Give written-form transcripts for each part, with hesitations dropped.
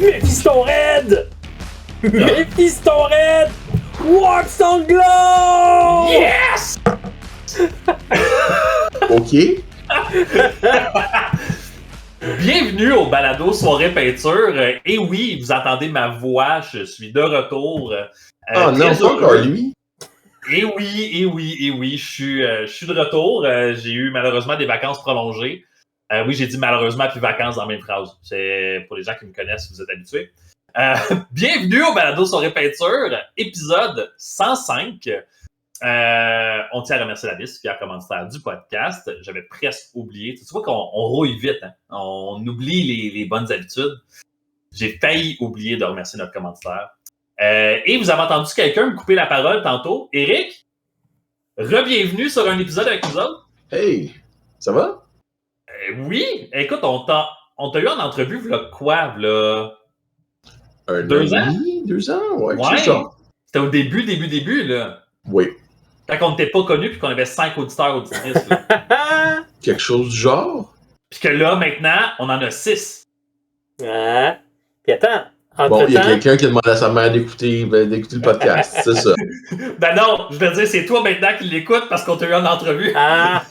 Mephiston Red! Mephiston Red! Warpstone Glow! Yes! OK. Bienvenue au balado Soirée Peinture. Et oui, vous entendez ma voix, je suis de retour. Oh non, très c'est encore heureux. lui. Et oui, je suis de retour. J'ai eu malheureusement des vacances prolongées. Oui, j'ai dit malheureusement puis vacances dans la même phrase. C'est pour les gens qui me connaissent, vous êtes habitués. Bienvenue au balado Soirée Peinture, épisode 105. On tient à remercier la BIS, fier commanditaire du podcast. J'avais presque oublié. Tu vois qu'on rouille vite, hein? On oublie les bonnes habitudes. J'ai failli oublier de remercier notre commanditaire. Et vous avez entendu quelqu'un me couper la parole tantôt. Eric, re-bienvenue sur un épisode avec nous autres. Hey, ça va? Oui, écoute, on t'a eu en entrevue, v'là quoi, v'là... 2 ans? 2 ans, ouais, c'est ça. C'était au début, là. Oui. Quand on n'était pas connus puis qu'on avait 5 auditeurs, auditrices, là. Quelque chose du genre? Puis que là, maintenant, on en a 6. Ah. Puis attends, Bon, il y a entre-temps... quelqu'un qui a demandé à sa mère d'écouter le podcast, c'est ça. Ben non, je veux dire, c'est toi maintenant qui l'écoutes parce qu'on t'a eu en entrevue. Ah!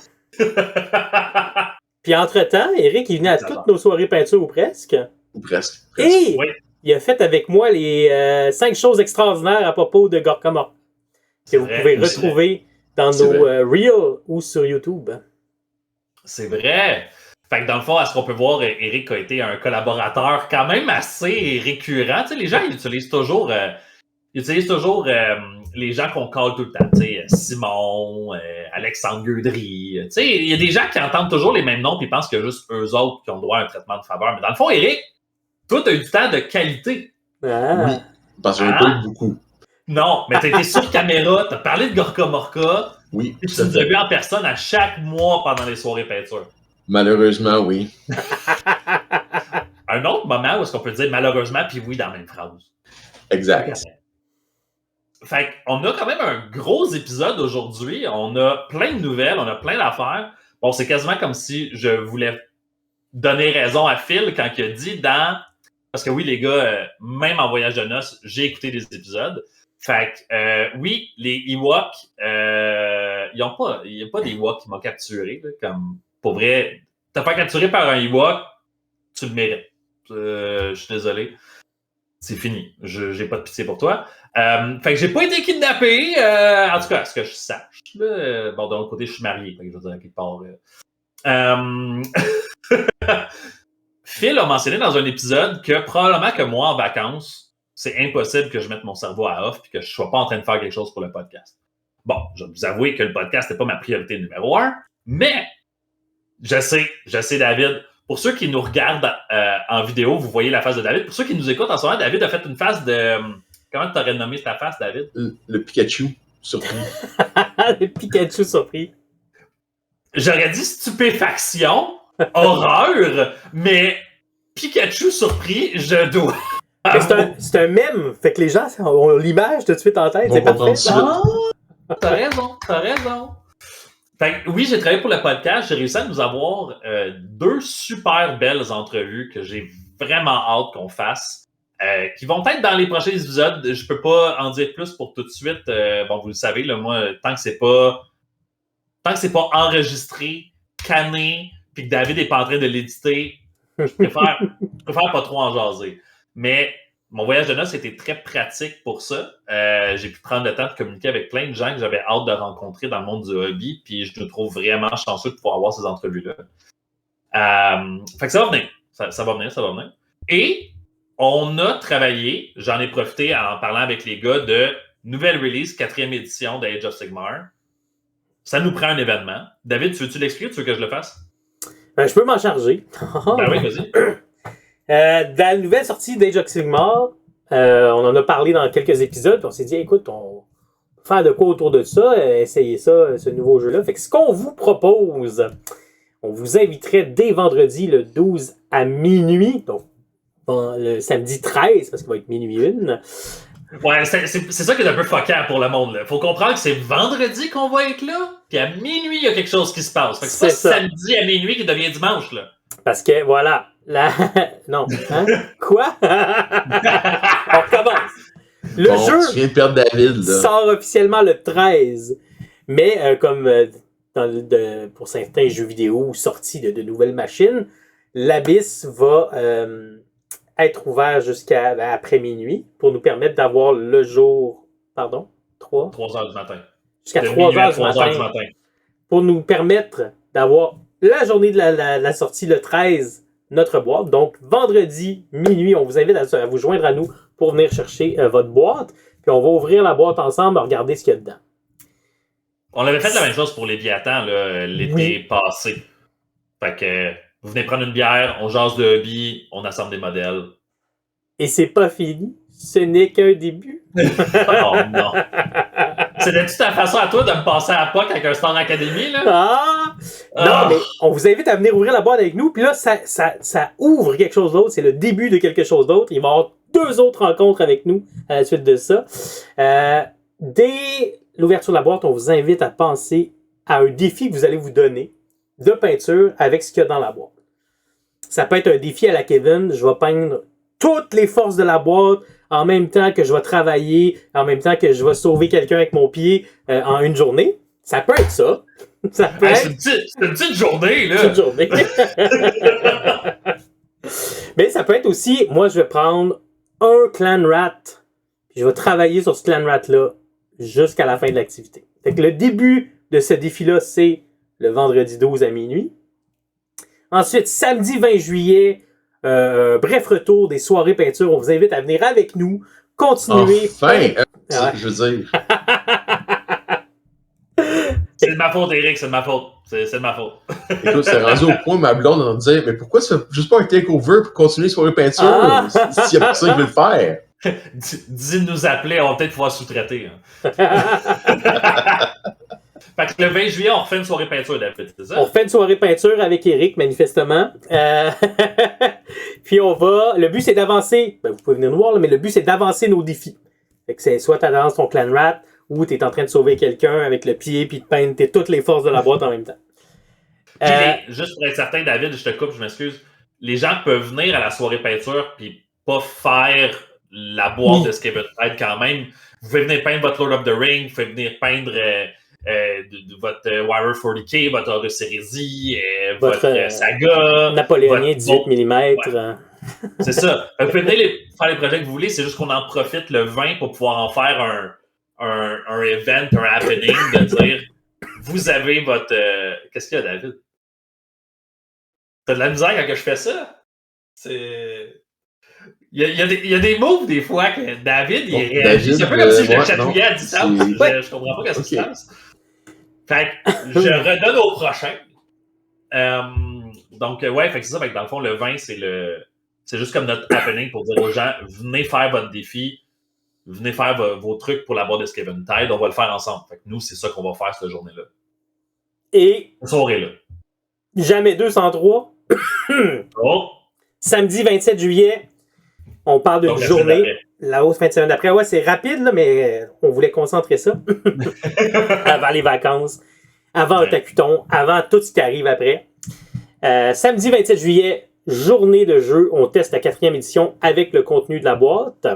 Puis entre-temps, Eric, il venait à toutes nos soirées peinture ou presque. Ou presque. Et Oui. il a fait avec moi les 5 choses extraordinaires à propos de Gorka Mork que vous pouvez retrouver dans nos Reels ou sur YouTube. C'est vrai. Fait que dans le fond, à ce qu'on peut voir, Eric a été un collaborateur quand même assez récurrent. Tu sais, les gens, ils utilisent toujours les gens qu'on call tout le temps. Tu sais, Simon, Alexandre Gueudry. Tu sais, il y a des gens qui entendent toujours les mêmes noms et pensent qu'il y a juste eux autres qui ont droit à un traitement de faveur. Mais dans le fond, Eric, toi, tu as eu du temps de qualité. Ah. Oui, parce que j'en ai pas eu beaucoup. Non, mais tu as été sur caméra, tu as parlé de Gorka Morka. Oui, Et tu nous as vu en personne à chaque mois pendant les soirées peinture. malheureusement, oui. Un autre moment où est-ce qu'on peut dire malheureusement puis oui dans la même phrase. Exact. Fait qu'on a quand même un gros épisode aujourd'hui. On a plein de nouvelles, on a plein d'affaires. Bon, c'est quasiment comme si je voulais donner raison à Phil quand il a dit dans... Parce que oui, les gars, même en voyage de noces, j'ai écouté des épisodes. Fait que, oui, les Ewoks, il n'y a pas d'Ewoks qui m'ont capturé. Là, comme, pour vrai, t'as pas capturé par un Ewok, tu le mérites. Je suis désolé. C'est fini. J'ai pas de pitié pour toi. Fait que j'ai pas été kidnappé. En tout cas, à ce que je sache. Bon, d'un autre côté, je suis marié. Fait que je veux dire, quelque part. Phil a mentionné dans un épisode que probablement que moi, en vacances, c'est impossible que je mette mon cerveau à off et que je sois pas en train de faire quelque chose pour le podcast. Bon, je vais vous avouer que le podcast n'est pas ma priorité numéro 1, mais je sais, David. Pour ceux qui nous regardent en vidéo, vous voyez la face de David. Pour ceux qui nous écoutent en ce moment, David a fait une face de... Comment tu aurais nommé ta face, David? Le Pikachu, surpris. Le Pikachu surpris. J'aurais dit stupéfaction, horreur, mais Pikachu surpris, je dois... C'est un mème, fait que les gens ont l'image tout de suite en tête, c'est parfait. T'as raison. Fait que, oui, j'ai travaillé pour le podcast, j'ai réussi à nous avoir 2 super belles entrevues que j'ai vraiment hâte qu'on fasse, qui vont être dans les prochains épisodes. Je peux pas en dire plus pour tout de suite. Bon, vous le savez, là, moi, tant que c'est pas enregistré, canné, puis que David est pas en train de l'éditer, je préfère pas trop en jaser. Mais mon voyage de noces était très pratique pour ça. J'ai pu prendre le temps de communiquer avec plein de gens que j'avais hâte de rencontrer dans le monde du hobby, puis je me trouve vraiment chanceux de pouvoir avoir ces entrevues-là. Fait que ça va venir. Ça va venir. Et on a travaillé, j'en ai profité en parlant avec les gars de nouvelle release, 4e édition de Age of Sigmar. Ça nous prend un événement. David, veux-tu l'expliquer? Tu veux que je le fasse? Ben, je peux m'en charger. Ben oui, vas-y. Dans la nouvelle sortie d'Age of Sigmar, on en a parlé dans quelques épisodes, puis on s'est dit, écoute, on va faire de quoi autour de ça, essayer ça, ce nouveau jeu-là. Fait que ce qu'on vous propose, on vous inviterait dès vendredi le 12 à minuit, donc le samedi 13, parce qu'il va être minuit 1. Ouais, c'est ça qui est un peu fuckant pour le monde. Là. Faut comprendre que c'est vendredi qu'on va être là, puis à minuit, il y a quelque chose qui se passe. Fait que c'est pas samedi à minuit qui devient dimanche, là. Parce que, voilà, non, hein? Quoi? On recommence. Le Bon, jeu tu viens de perdre David, là. sort officiellement le 13. Mais comme pour certains jeux vidéo sortis de nouvelles machines, l'Abyss va être ouvert jusqu'à après minuit pour nous permettre d'avoir le jour, 3 heures du matin. Jusqu'à De 3 minuit à heures du 3 heures du matin. matin. Pour nous permettre d'avoir la journée de la sortie le 13, notre boîte. Donc, vendredi, minuit, on vous invite à vous joindre à nous pour venir chercher votre boîte. Puis on va ouvrir la boîte ensemble et regarder ce qu'il y a dedans. On avait fait la même chose pour les Léviathans l'été passé. Fait que vous venez prendre une bière, on jase de hobby, on assemble des modèles. Et c'est pas fini. Ce n'est qu'un début. Oh non. C'était-tu ta façon à toi de me passer à POC avec un stand académie, là? Non, mais on vous invite à venir ouvrir la boîte avec nous. Puis là, ça ouvre quelque chose d'autre. C'est le début de quelque chose d'autre. Il va y avoir 2 autres rencontres avec nous à la suite de ça. Dès l'ouverture de la boîte, on vous invite à penser à un défi que vous allez vous donner de peinture avec ce qu'il y a dans la boîte. Ça peut être un défi à la Kevin. Je vais peindre toutes les forces de la boîte en même temps que je vais travailler, en même temps que je vais sauver quelqu'un avec mon pied en une journée. Ça peut être ça. Ça peut être... C'est une petite journée, là. Une petite journée. Mais ça peut être aussi, moi, je vais prendre un clan rat, puis je vais travailler sur ce clan rat-là jusqu'à la fin de l'activité. Fait que le début de ce défi-là, c'est le vendredi 12 à minuit. Ensuite, samedi 20 juillet, bref retour des soirées peinture. On vous invite à venir avec nous, continuer. Enfin! Je veux dire. C'est de ma faute, Eric, c'est de ma faute. C'est de ma faute. Écoute, c'est rendu au point, ma blonde, on me disait, mais pourquoi tu fais juste pas un takeover pour continuer les soirées peinture s'il y a personne qui veut le faire? Dis de nous appeler, on va peut-être pouvoir sous-traiter. Hein. Fait que le 20 juillet, on refait une soirée peinture, David, c'est ça? On refait une soirée peinture avec Eric, manifestement. Puis on va... Le but, c'est d'avancer. Ben, vous pouvez venir nous voir, là, mais le but, c'est d'avancer nos défis. Fait que c'est soit tu avances ton clan rat, ou tu es en train de sauver quelqu'un avec le pied, puis de peindre toutes les forces de la boîte en même temps. Juste pour être certain, David, je te coupe, je m'excuse. Les gens peuvent venir à la soirée peinture, puis pas faire la boîte de Skaven Tide quand même. Vous pouvez venir peindre votre Lord of the Ring, vous pouvez venir peindre... votre Warrior 40K, votre Horus Heresy, votre Saga. Napoléonien 18 mm. C'est ça. Vous pouvez venir faire les projets que vous voulez, c'est juste qu'on en profite le 20 pour pouvoir en faire un event, un happening, de dire vous avez votre. Qu'est-ce qu'il y a, David? T'as de la misère quand je fais ça? C'est. Il y a des moves des fois que David il réagit. C'est un peu comme si je le chatouillais à distance. Je comprends pas ce qui se passe. Fait que je redonne au prochain. Donc, ouais, fait que c'est ça. Fait que dans le fond, le 20, c'est juste comme notre happening pour dire aux gens, venez faire votre défi, venez faire vos trucs pour la boîte de Skaven Tide, on va le faire ensemble. Fait que nous, c'est ça qu'on va faire cette journée-là. Et cette soirée-là. Jamais 203. Oh. Samedi 27 juillet, on parle d'une journée. La hausse fin de semaine d'après. Ouais, c'est rapide, là, mais on voulait concentrer ça. Avant les vacances, avant un tacuton, avant tout ce qui arrive après. Samedi 27 juillet, journée de jeu. On teste la 4e édition avec le contenu de la boîte.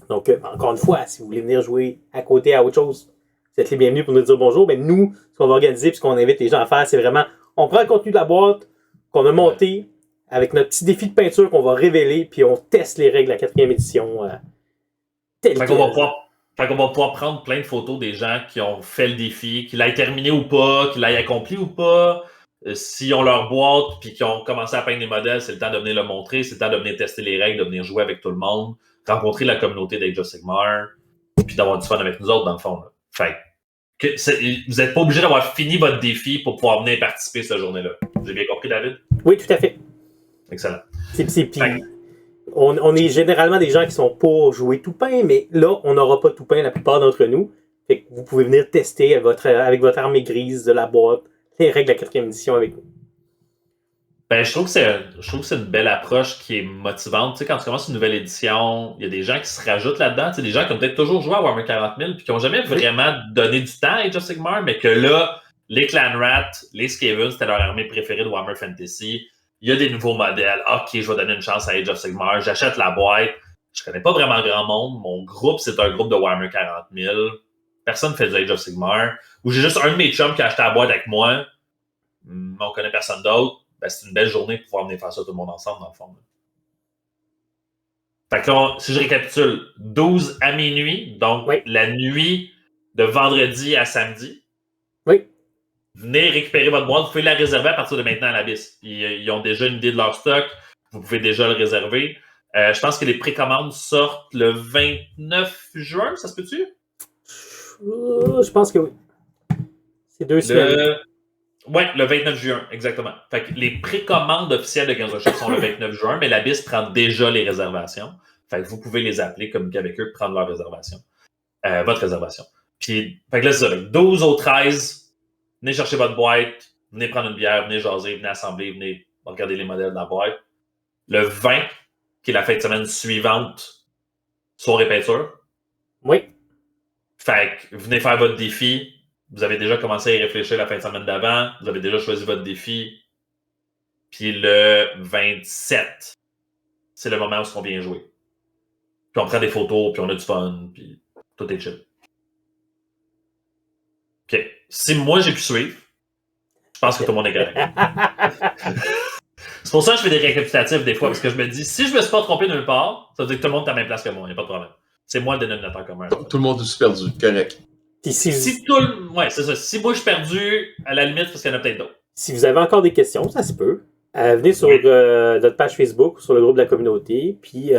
Donc, encore une fois, si vous voulez venir jouer à côté à autre chose, vous êtes les bienvenus pour nous dire bonjour. Mais nous, ce qu'on va organiser et ce qu'on invite les gens à faire, c'est vraiment, on prend le contenu de la boîte qu'on a monté avec notre petit défi de peinture qu'on va révéler, puis on teste les règles de la 4e édition. Fait qu'on va pouvoir prendre plein de photos des gens qui ont fait le défi, qu'ils l'aient terminé ou pas, qu'ils l'aient accompli ou pas. S'ils ont leur boîte puis qu'ils ont commencé à peindre des modèles, c'est le temps de venir le montrer, c'est le temps de venir tester les règles, de venir jouer avec tout le monde, rencontrer la communauté d'Age of Sigmar, puis d'avoir du fun avec nous autres, dans le fond. Là. Fait vous n'êtes pas obligé d'avoir fini votre défi pour pouvoir venir participer cette journée-là. J'ai bien compris, David? Oui, tout à fait. Excellent. On est généralement des gens qui sont pour jouer tout peint, mais là, on n'aura pas tout peint la plupart d'entre nous. Fait que vous pouvez venir tester avec votre armée grise de la boîte les règles de la 4e édition avec nous. Ben, je trouve que c'est une belle approche qui est motivante. Tu sais, quand tu commences une nouvelle édition, il y a des gens qui se rajoutent là-dedans. Tu sais, des gens qui ont peut-être toujours joué à Warhammer 40 000 puis qui n'ont jamais vraiment donné du temps à Age of Sigmar, mais que là, les Clan Rat, les Skaven, c'était leur armée préférée de Warhammer Fantasy. il y a des nouveaux modèles. OK, je vais donner une chance à Age of Sigmar. J'achète la boîte. Je connais pas vraiment grand monde. Mon groupe, c'est un groupe de Warhammer 40 000. Personne ne fait du Age of Sigmar. Ou j'ai juste un de mes chums qui a acheté la boîte avec moi. On connaît personne d'autre. Ben, c'est une belle journée pour pouvoir venir faire ça tout le monde ensemble, dans le fond. Fait que là, si je récapitule, 12 à minuit, donc la nuit de vendredi à samedi. Oui. Venez récupérer votre boîte. Vous pouvez la réserver à partir de maintenant à l'Abysse. Ils ont déjà une idée de leur stock. Vous pouvez déjà le réserver. Je pense que les précommandes sortent le 29 juin, ça se peut-tu? Je pense que oui. C'est 2 semaines. Oui, le 29 juin, exactement. Fait que les précommandes officielles de Games Workshop sont le 29 juin, mais l'Abysse prend déjà les réservations. Fait que vous pouvez les appeler, communiquer avec eux, prendre leur réservation. Votre réservation. Puis, fait que là, c'est ça. 12 au 13, venez chercher votre boîte, venez prendre une bière, venez jaser, venez assembler, venez regarder les modèles de la boîte. Le 20, qui est la fin de semaine suivante, soirée peinture. Oui. Fait que venez faire votre défi. Vous avez déjà commencé à y réfléchir la fin de semaine d'avant. Vous avez déjà choisi votre défi. Puis le 27, c'est le moment où on vient jouer. Puis on prend des photos, puis on a du fun, puis tout est chill. OK. Si moi j'ai pu suivre, je pense que tout le monde est correct. C'est pour ça que je fais des récapitulatifs des fois, parce que je me dis, si je me suis pas trompé nulle part, ça veut dire que tout le monde est à la même place que moi, il n'y a pas de problème. C'est moi le dénominateur commun. Tout le monde est perdu, correct. Si tout le... Ouais, c'est ça. Si moi je suis perdu, à la limite, parce qu'il y en a peut-être d'autres. Si vous avez encore des questions, ça se peut. Venez sur notre page Facebook ou sur le groupe de la communauté, puis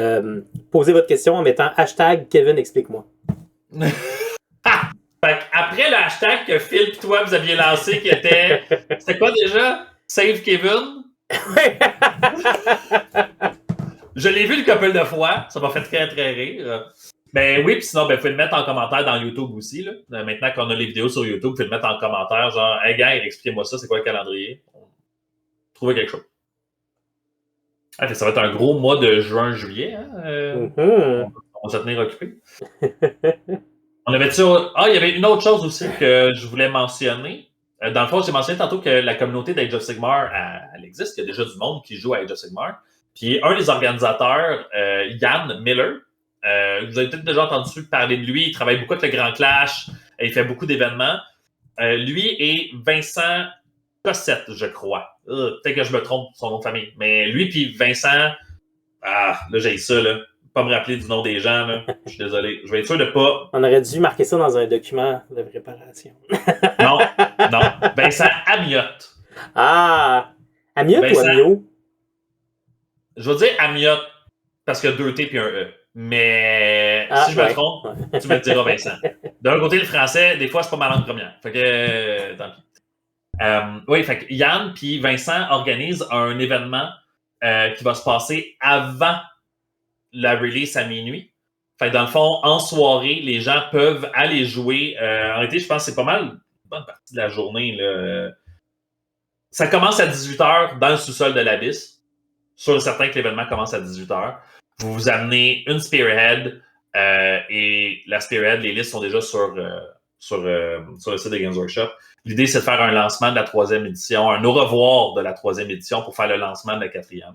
posez votre question en mettant hashtag Kevin explique-moi. Fait après le hashtag que Phil et toi vous aviez lancé qui était. C'était quoi déjà? Save Kevin? Je l'ai vu le couple de fois, ça m'a fait très très rire. Ben oui, puis sinon, vous pouvez le mettre en commentaire dans YouTube aussi. Là. Maintenant qu'on a les vidéos sur YouTube, vous pouvez le mettre en commentaire, genre, hey gars, expliquez-moi ça, c'est quoi le calendrier? Trouvez quelque chose. Ah, ça va être un gros mois de juin-juillet. Hein? On va se tenir occupé. On avait il y avait une autre chose aussi que je voulais mentionner. Dans le fond, j'ai mentionné tantôt que la communauté d'Age of Sigmar, elle existe. Il y a déjà du monde qui joue à Age of Sigmar. Puis un des organisateurs, Yann Miller, vous avez peut-être déjà entendu parler de lui. Il travaille beaucoup avec le Grand Clash. Il fait beaucoup d'événements. Lui et Vincent Cossette, je crois. Peut-être que je me trompe son nom de famille. Mais lui puis Vincent... là, j'ai ça, là. Pas me rappeler du nom des gens, là. Je suis désolé. Je vais être sûr de pas... On aurait dû marquer ça dans un document de préparation. Non. Vincent Amiotte. Ah! Amiotte Vincent... ou Amio? Je vais dire Amiotte, parce qu'il y a 2 T et un E. Mais si je me trompe, tu me diras Vincent. D'un côté, le français, des fois, c'est pas ma langue première. Fait que, tant pis. Oui, fait que Yann puis Vincent organisent un événement qui va se passer avant la release à minuit. Fait que dans le fond, en soirée, les gens peuvent aller jouer. En réalité, je pense que c'est pas mal une bonne partie de la journée. Là. Ça commence à 18h dans le sous-sol de l'Abysse. Sûr et certain que l'événement commence à 18h. Vous vous amenez une Spearhead et la Spearhead, les listes sont déjà sur le site de Games Workshop. L'idée, c'est de faire un lancement de la 3e édition, un au revoir de la 3e édition pour faire le lancement de la 4e.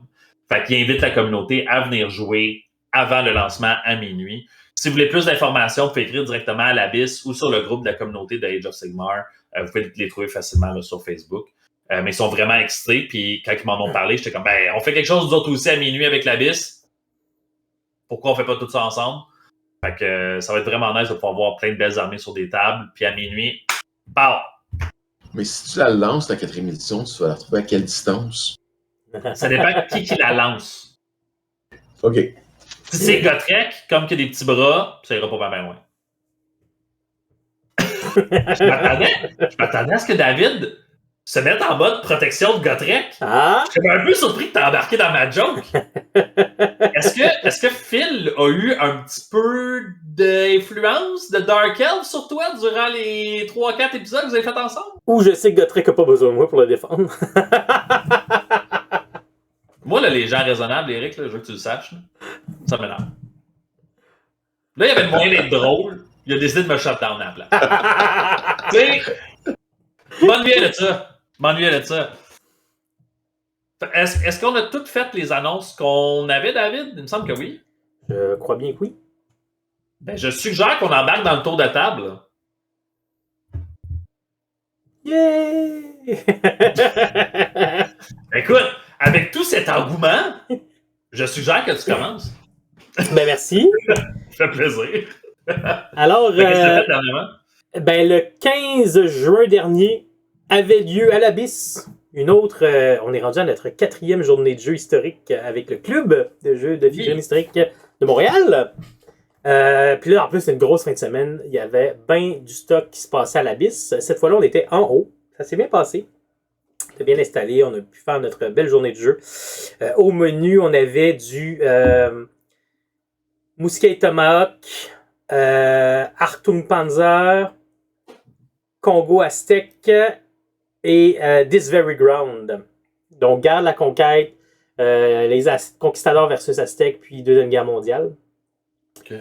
Fait qu'il invite la communauté à venir jouer avant le lancement à minuit. Si vous voulez plus d'informations, vous pouvez écrire directement à l'Abysse ou sur le groupe de la communauté de Age of Sigmar. Vous pouvez les trouver facilement là, sur Facebook. Mais ils sont vraiment excités. Puis quand ils m'en ont parlé, j'étais comme, on fait quelque chose nous autres aussi à minuit avec l'Abysse. Pourquoi on fait pas tout ça ensemble? Fait que ça va être vraiment nice de pouvoir voir plein de belles armées sur des tables. Puis à minuit, pow! Mais si tu la lances, la 4e édition, tu vas la retrouver à quelle distance? Ça dépend qui la lance. OK. Si c'est Gotrek, comme qu'il y a des petits bras, ça ira pas bien loin. Je m'attendais à ce que David se mette en mode protection de Gotrek. Ah? Je suis un peu surpris que tu aies embarqué dans ma joke. Est-ce que Phil a eu un petit peu d'influence de Dark Elf sur toi durant les 3-4 épisodes que vous avez fait ensemble? Ou je sais que Gotrek n'a pas besoin de moi pour le défendre. Moi, là, les gens raisonnables, Eric, là, je veux que tu le saches, là, ça m'énerve. Là, il y avait le moyen d'être drôle. Il a décidé de me shut down à la place. Tu sais, je m'ennuyais de ça. Est-ce qu'on a toutes fait les annonces qu'on avait, David? Il me semble que oui. Je crois bien que oui. Ben, je suggère qu'on embarque dans le tour de table. Yeah! Écoute, avec tout cet engouement, je suggère que tu commences. Ben merci. Ça fait plaisir. Alors, Qu'est-ce que tu as fait dernièrement? ben, le 15 juin dernier avait lieu à l'Abysse une autre. On est rendu à notre 4e journée de jeu historique avec le club de jeux de figurines historiques de Montréal. Puis là, en plus, c'est une grosse fin de semaine. Il y avait bien du stock qui se passait à l'Abysse. Cette fois-là, on était en haut. Ça s'est bien passé. C'était bien installé. On a pu faire notre belle journée de jeu. Au menu, on avait du Mousquet Tomahawk, Artung Panzer, Congo Aztec et This Very Ground. Donc, Guerre de la Conquête, les Conquistadors versus Aztèques, puis Deuxième Guerre mondiale. Okay.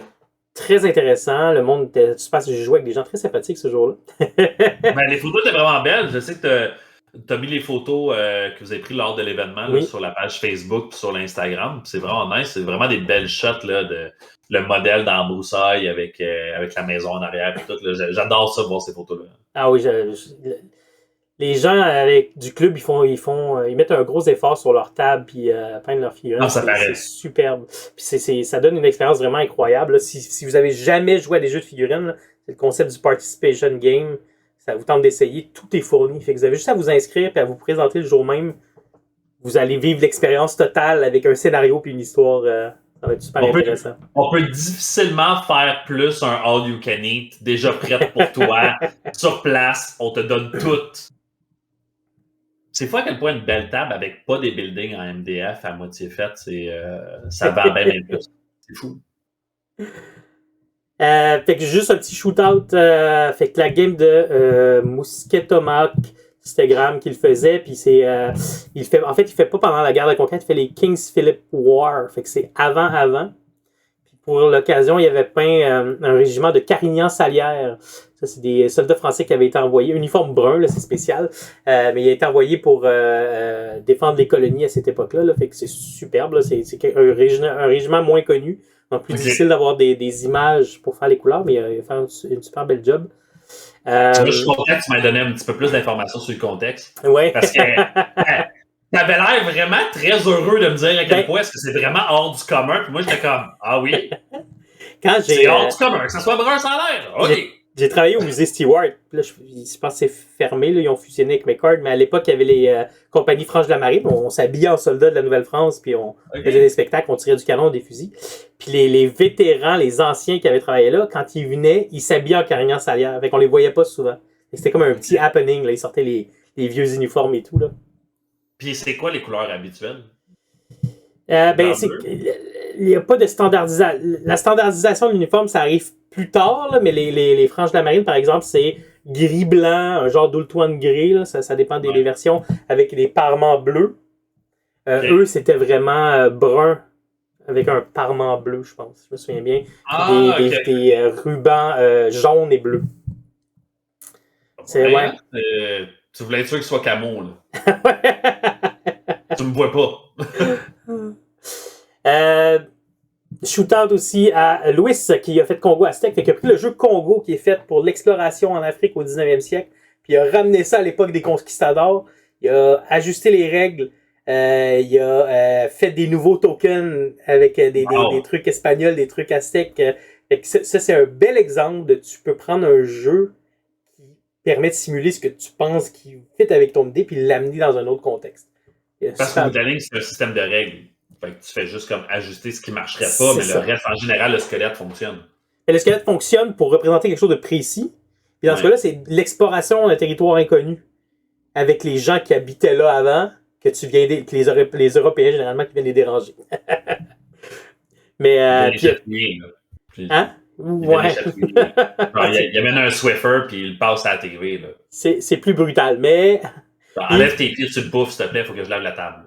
Très intéressant. Le monde était. Je pense que j'ai joué avec des gens très sympathiques ce jour-là. Ben, les photos étaient vraiment belles. Je sais que tu as mis les photos que vous avez prises lors de l'événement Oui. sur la page Facebook et sur l'Instagram. C'est vraiment nice. C'est vraiment des belles shots là, de le modèle dans la broussaille avec la maison en arrière et tout. Là. J'adore ça, voir ces photos-là. Ah oui, les gens avec du club, ils mettent un gros effort sur leur table puis peignent leurs figurines. C'est superbe. Puis ça donne une expérience vraiment incroyable. Là. Si vous avez jamais joué à des jeux de figurines, là, c'est le concept du participation game. Ça vous tente d'essayer, tout est fourni. Fait que vous avez juste à vous inscrire et à vous présenter le jour même. Vous allez vivre l'expérience totale avec un scénario puis une histoire. Ça va être super intéressant. On peut difficilement faire plus un all you can eat, déjà prête pour toi, sur place, on te donne tout. C'est fou à quel point une belle table avec pas des buildings en MDF à moitié faite, ça vend bien plus. C'est fou. Fait que juste un petit shootout. Fait que la game de Mousquet Tomahawk, c'était Graham qui le faisait. Puis il fait pas pendant la guerre de conquête, il fait les King's Philip War. Fait que c'est avant. Puis pour l'occasion, il avait peint un régiment de Carignan-Salière. Ça, c'est des soldats français qui avaient été envoyés. Uniforme brun, là, c'est spécial. Mais il a été envoyé pour défendre les colonies à cette époque-là. Là. Fait que c'est superbe. Là. C'est un régiment moins connu. Donc, plus difficile d'avoir des images pour faire les couleurs, mais il a fait une super belle job. Je suis content que tu m'aies donné un petit peu plus d'informations sur le contexte. Oui. Parce que t'avais l'air vraiment très heureux de me dire à quel point est-ce que c'est vraiment hors du commun. Puis moi, j'étais comme, ah oui? C'est hors du commun, que ça soit brun sans l'air. OK. J'ai travaillé au musée Stewart. Là, je pense que c'est fermé. Là, ils ont fusionné avec McCord. Mais à l'époque, il y avait les compagnies franches de la marine. On s'habillait en soldats de la Nouvelle-France. Puis on faisait des spectacles. On tirait du canon, des fusils. Puis les vétérans, les anciens qui avaient travaillé là, quand ils venaient, ils s'habillaient en Carignan-Salière. Fait qu'on les voyait pas souvent. Et c'était comme un petit happening. Là. Ils sortaient les vieux uniformes et tout. Là. Puis c'est quoi les couleurs habituelles? Il n'y a pas de standardisation. La standardisation de l'uniforme, ça arrive plus tard, là, mais les franges de la marine, par exemple, c'est gris-blanc, un genre d'Oultouan gris, là, ça dépend des versions, avec des parements bleus. Eux, c'était vraiment brun, avec un parement bleu, je pense, je me souviens bien. Des rubans jaunes et bleus. Tu voulais être sûr qu'il soit camo, là. Tu me vois pas. Shootout aussi à Louis qui a fait Congo Aztec, fait qu'il a pris le jeu Congo qui est fait pour l'exploration en Afrique au 19e siècle, puis il a ramené ça à l'époque des conquistadors, il a ajusté les règles, il a fait des nouveaux tokens avec des trucs espagnols, des trucs aztèques. Ça, c'est un bel exemple de tu peux prendre un jeu qui permet de simuler ce que tu penses qui fit avec ton idée, puis l'amener dans un autre contexte. Parce que Moodling, c'est un système de règles. Fait que tu fais juste comme ajuster ce qui ne marcherait pas, mais le reste, en général, le squelette fonctionne. Et le squelette fonctionne pour représenter quelque chose de précis. Puis dans ce cas-là, c'est l'exploration d'un territoire inconnu. Avec les gens qui habitaient là avant, que tu viens les Européens, généralement, qui viennent les déranger. Mais. Hein? Ouais. Il amène un Swiffer, puis il passe à la TV. Là. C'est plus brutal, mais. Enlève tes pieds sur le pouf, s'il te plaît, il faut que je lave la table.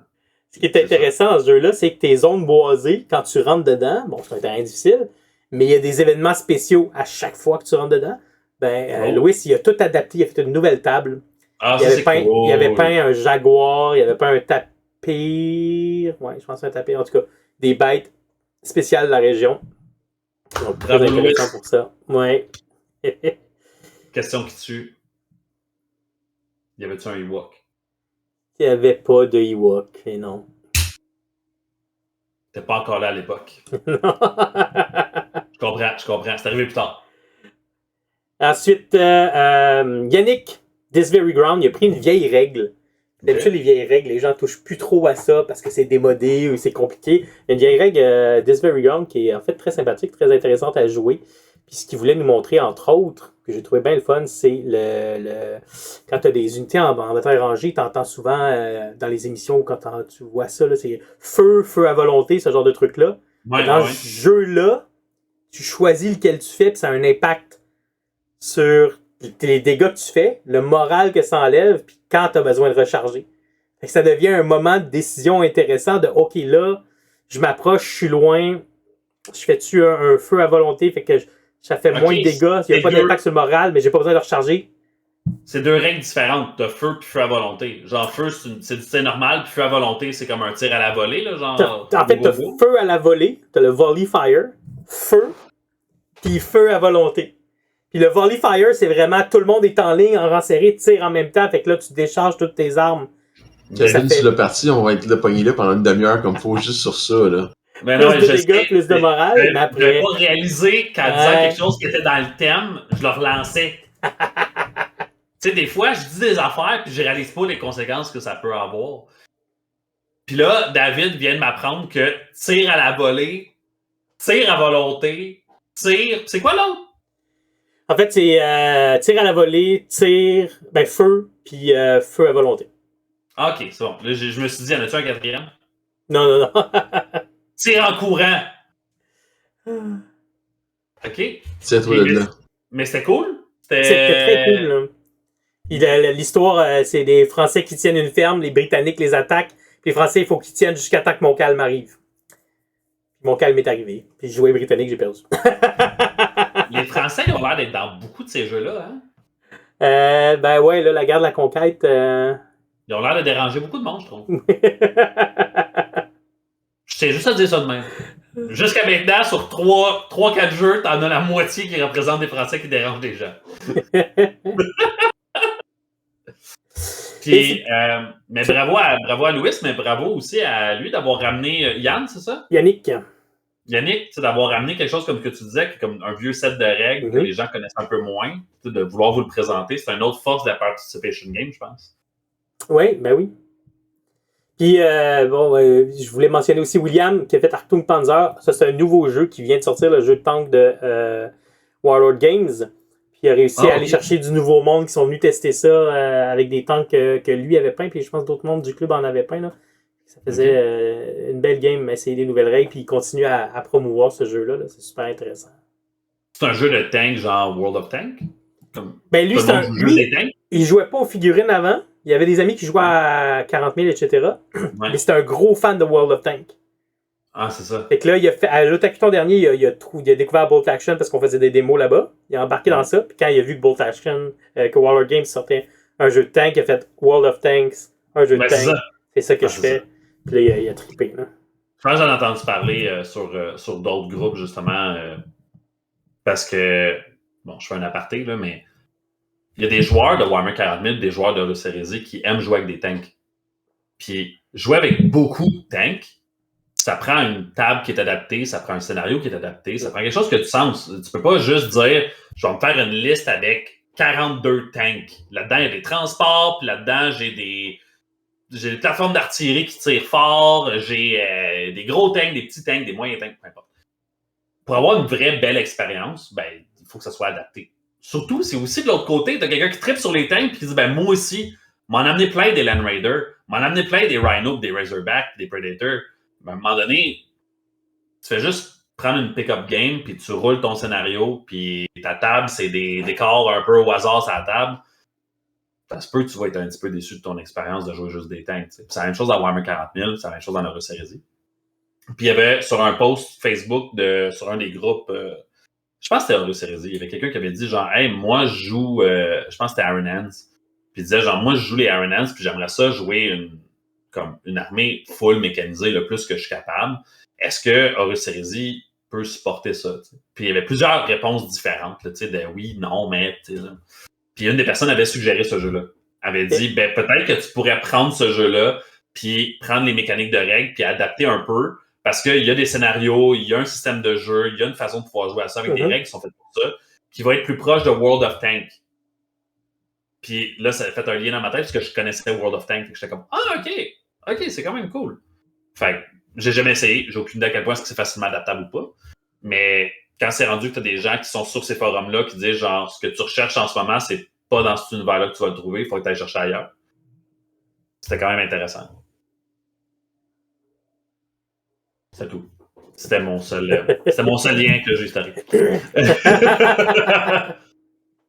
Ce qui est intéressant dans ce jeu-là, c'est que tes zones boisées, quand tu rentres dedans, bon, c'est un terrain difficile, mais il y a des événements spéciaux à chaque fois que tu rentres dedans. Louis, il a tout adapté, il a fait une nouvelle table. Il avait peint un jaguar, il avait peint un tapir. Ouais, je pense un tapir. En tout cas, des bêtes spéciales de la région. Donc, très Bravo, intéressant Louis. pour ça. Ouais. Question qui tue. Y avait-tu un Ewok? Il n'y avait pas de Ewok, et non. T'es pas encore là à l'époque. Je comprends. C'est arrivé plus tard. Ensuite, Yannick, This Very Ground, il a pris une vieille règle. D'habitude, les vieilles règles, les gens touchent plus trop à ça parce que c'est démodé ou c'est compliqué. Il y a une vieille règle, This Very Ground, qui est en fait très sympathique, très intéressante à jouer. Puis ce qu'il voulait nous montrer, entre autres, que j'ai trouvé bien le fun, c'est quand tu as des unités en bataille rangée, tu entends souvent dans les émissions, quand tu vois ça, là, c'est feu à volonté, ce genre de truc-là. Ouais, Dans ce jeu-là, tu choisis lequel tu fais, puis ça a un impact sur les dégâts que tu fais, le moral que ça enlève, puis quand tu as besoin de recharger. Fait que ça devient un moment de décision intéressant de OK, là, je m'approche, je suis loin, je fais-tu un feu à volonté, fait que ça fait moins de dégâts, il n'y a pas d'impact sur le moral, mais j'ai pas besoin de recharger. C'est deux règles différentes. T'as feu puis feu à volonté. Genre, feu, c'est normal, puis feu à volonté, c'est comme un tir à la volée, là, genre. En fait, t'as feu à la volée, t'as le volley fire, feu, puis feu à volonté. Puis le volley fire, c'est vraiment tout le monde est en ligne, en rang serré, tire en même temps, fait que là, tu décharges toutes tes armes. Kevin, sur le parti, on va être là, pogné là pendant une demi-heure comme faut, juste sur ça, là. Mais plus non, de dégâts, plus de morale, mais après... Je n'avais pas réalisé qu'en disant quelque chose qui était dans le thème, je le relançais. Tu sais, des fois, je dis des affaires puis je réalise pas les conséquences que ça peut avoir. Puis là, David vient de m'apprendre que tir à la volée, tir à volonté, tir... C'est quoi l'autre? En fait, c'est tir à la volée, feu, puis feu à volonté. Ah, ok, c'est bon. Là, je me suis dit, y en a-tu un quatrième? Non. Tir en courant. Ok. C'est toi de là. Mais c'était cool. C'était très cool, là. Puis l'histoire, c'est des Français qui tiennent une ferme, les Britanniques les attaquent, puis les Français, il faut qu'ils tiennent jusqu'à temps que mon calme arrive. Mon calme est arrivé. Puis je jouais Britannique, j'ai perdu. Les Français, ils ont l'air d'être dans beaucoup de ces jeux-là, hein? Ben ouais, là, la guerre de la conquête... Ils ont l'air de déranger beaucoup de monde, je trouve. Je tiens juste à dire ça de même. Jusqu'à maintenant, sur 3-4 jeux, t'en as la moitié qui représentent des Français qui dérangent des gens. Puis, mais bravo à Louis, mais bravo aussi à lui d'avoir ramené Yann, c'est ça? Yannick, d'avoir ramené quelque chose comme que tu disais, comme un vieux set de règles que les gens connaissent un peu moins, de vouloir vous le présenter. C'est une autre force de la participation game, je pense. Oui, ben oui. Puis, je voulais mentionner aussi William qui a fait Achtung Panzer. Ça, c'est un nouveau jeu qui vient de sortir, le jeu de tank de Warlord Games. Puis, il a réussi à aller chercher du nouveau monde qui sont venus tester ça avec des tanks que lui avait peint. Puis, je pense d'autres membres du club en avaient peint. Là. Ça faisait une belle game, essayer des nouvelles règles. Puis, il continue à promouvoir ce jeu-là. Là. C'est super intéressant. C'est un jeu de tank, genre World of Tank? Ben, lui, il jouait pas aux figurines avant. Il y avait des amis qui jouaient à 40 000, etc. Ouais. Mais c'était un gros fan de World of Tank. Ah, c'est ça. Fait que là, à l'Otakuton dernier, il a découvert Bolt Action parce qu'on faisait des démos là-bas. Il a embarqué dans ça. Puis quand il a vu que Bolt Action, que Warlord Games sortait un jeu de tank, il a fait World of Tanks, un jeu de tank. C'est ça que je fais. Puis là, il a trippé. Là. Je pense que j'en ai entendu parler sur d'autres groupes, justement. Parce que, bon, je fais un aparté, là, mais il y a des joueurs de Warhammer 40 000, des joueurs de Eurocérésie qui aiment jouer avec des tanks. Puis, jouer avec beaucoup de tanks, ça prend une table qui est adaptée, ça prend un scénario qui est adapté, ça prend quelque chose que tu sens. Tu peux pas juste dire, je vais me faire une liste avec 42 tanks. Là-dedans, il y a des transports, puis là-dedans, j'ai des plateformes d'artillerie qui tirent fort, j'ai des gros tanks, des petits tanks, des moyens tanks, peu importe. Pour avoir une vraie belle expérience, ben, il faut que ça soit adapté. Surtout, c'est aussi de l'autre côté, t'as quelqu'un qui tripe sur les tanks et qui dit, ben, moi aussi, m'en amener plein des Land Raiders, m'en amener plein des Rhino, des Razorback, des Predators. Ben, à un moment donné, tu fais juste prendre une pick-up game, puis tu roules ton scénario, puis ta table, c'est des décors un peu au hasard sur la table. Ça se peut que tu vas être un petit peu déçu de ton expérience de jouer juste des tanks. T'sais. C'est la même chose dans Warhammer 40 000, c'est la même chose dans Eurocérésie. Puis il y avait sur un post Facebook sur un des groupes, je pense que c'était Eurocérésie, il y avait quelqu'un qui avait dit genre, hey, moi je joue, je pense que c'était Iron Hands. Puis il disait genre, moi je joue les Iron Hands, puis j'aimerais ça jouer comme une armée full mécanisée le plus que je suis capable. Est-ce que Horus Heresy peut supporter ça? T'sais? Puis il y avait plusieurs réponses différentes, là, de oui, non, mais... Puis une des personnes avait suggéré ce jeu-là. Avait dit, peut-être que tu pourrais prendre ce jeu-là, puis prendre les mécaniques de règles, puis adapter un peu, parce qu'il y a des scénarios, il y a un système de jeu, il y a une façon de pouvoir jouer à ça avec des règles qui sont faites pour ça, qui va être plus proche de World of Tanks. Puis là, ça a fait un lien dans ma tête, parce que je connaissais World of Tanks, et j'étais comme, ok, c'est quand même cool. Fait que j'ai jamais essayé, j'ai aucune idée à quel point c'est facilement adaptable ou pas, mais quand c'est rendu que tu as des gens qui sont sur ces forums-là qui disent genre ce que tu recherches en ce moment, c'est pas dans cet univers-là que tu vas le trouver, il faut que tu ailles chercher ailleurs. C'était quand même intéressant. C'est tout. C'était mon seul lien que j'ai historique.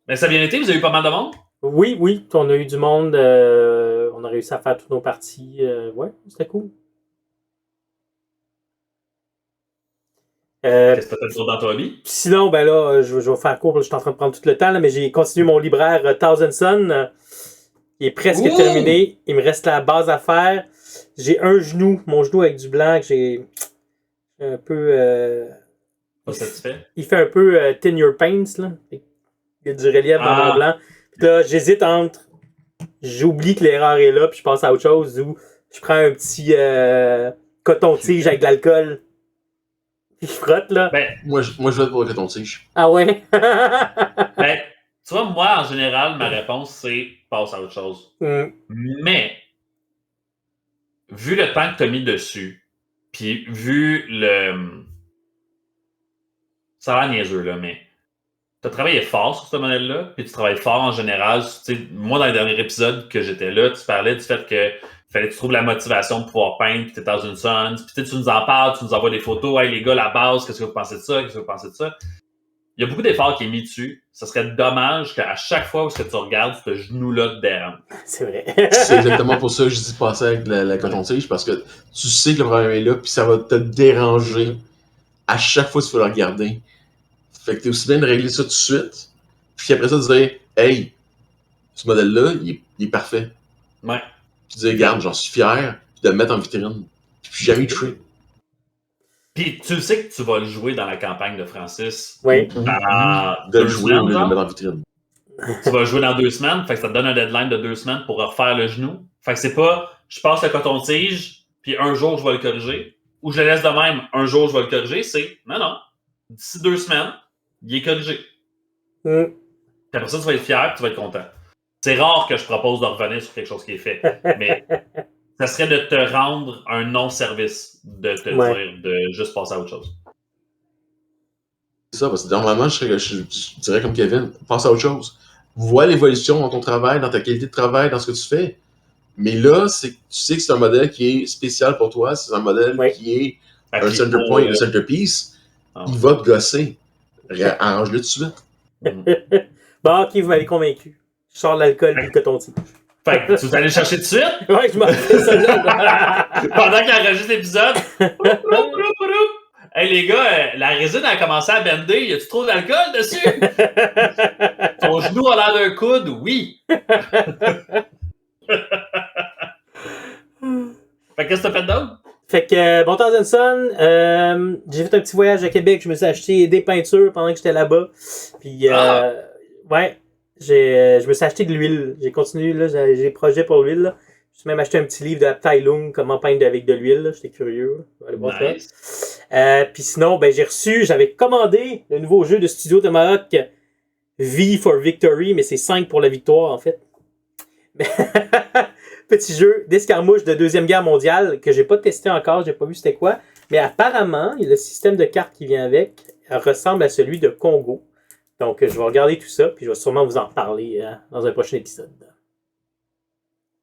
Mais ça a bien été, vous avez eu pas mal de monde? Oui, on a eu du monde. On a réussi à faire toutes nos parties. Ouais, c'était cool. Qu'est-ce que tu as fait dans ton hobby? Sinon, ben là, je vais faire court, là, je suis en train de prendre tout le temps, là, mais j'ai continué mon libraire Thousand Sun. Il est presque terminé. Il me reste la base à faire. J'ai mon genou avec du blanc que j'ai un peu... Pas satisfait? Il fait un peu Thin Your Paints, là. Il y a du relief dans mon blanc. Puis là, j'hésite entre... J'oublie que l'erreur est là, puis je passe à autre chose, ou je prends un petit coton-tige avec de l'alcool. Puis je frotte, là. Moi, je vais pour le coton-tige. Ah ouais? Tu vois, moi, en général, ma réponse, c'est passe à autre chose. Mais, vu le temps que tu as mis dessus, puis vu le... Ça a l'air niaiseux, là, mais tu as travaillé fort sur ce modèle-là, puis tu travailles fort en général. Moi, dans les derniers épisodes que j'étais là, tu parlais du fait que fallait que tu trouves la motivation de pouvoir peindre, puis tu es dans une zone, puis tu nous en parles, tu nous envoies des photos, hey les gars, la base, qu'est-ce que vous pensez de ça, qu'est-ce que vous pensez de ça? Il y a beaucoup d'efforts qui est mis dessus. Ce serait dommage qu'à chaque fois où tu regardes, ce genou-là te dérange. C'est vrai. C'est exactement pour ça que je dis passer avec la coton-tige, parce que tu sais que le problème est là, puis ça va te déranger à chaque fois que tu vas le regarder. Fait que t'es aussi bien de régler ça tout de suite, puis après ça, de dire « Hey, ce modèle-là, il est parfait. » Ouais. Puis dire « Regarde, j'en suis fier. » Puis de le mettre en vitrine. Puis jamais touché. Puis tu sais que tu vas le jouer dans la campagne de Francis. Oui. De le jouer ou de le mettre en vitrine. Tu vas jouer dans 2 semaines, fait que ça te donne un deadline de 2 semaines pour refaire le genou. Fait que c'est pas je passe le coton-tige, puis un jour je vais le corriger, ou je le laisse de même, un jour je vais le corriger, c'est non. D'ici 2 semaines, il est corrigé. Puis après ça, tu vas être fier et tu vas être content. C'est rare que je propose de revenir sur quelque chose qui est fait, mais ça serait de te rendre un non-service de te dire de juste passer à autre chose. C'est ça, parce que normalement, je dirais comme Kevin, passe à autre chose. Vois l'évolution dans ton travail, dans ta qualité de travail, dans ce que tu fais. Mais là, tu sais que c'est un modèle qui est spécial pour toi, c'est un modèle qui est un center point, un centerpiece. Il va te gosser. Arrange-le tout de suite. Bon, ok, vous m'avez convaincu. Je sors l'alcool et le coton-tige. Fait que tu vas aller chercher tout de suite? Ouais, je m'en fais ça là. Pendant qu'il enregistre l'épisode. Hey les gars, la résine a commencé à bender. Y a-tu trop d'alcool dessus? Ton genou a l'air d'un coude? Oui. Fait qu'est-ce que t'as fait d'autre? Fait que, bon, Thousand Sun, j'ai fait un petit voyage à Québec. Je me suis acheté des peintures pendant que j'étais là-bas. Puis, ouais, je me suis acheté de l'huile. J'ai continué, là, j'ai des projets pour l'huile. Là. Je me suis même acheté un petit livre de Tai Lung, comment peindre avec de l'huile. J'étais curieux. Là. Je vais aller voir ça. Puis sinon, ben, j'avais commandé le nouveau jeu de Studio Tomahawk, V for Victory, mais c'est 5 pour la victoire, en fait. Petit jeu d'escarmouche de Deuxième Guerre mondiale que j'ai pas testé encore, j'ai pas vu c'était quoi. Mais apparemment, le système de cartes qui vient avec ressemble à celui de Congo. Donc, je vais regarder tout ça, puis je vais sûrement vous en parler dans un prochain épisode.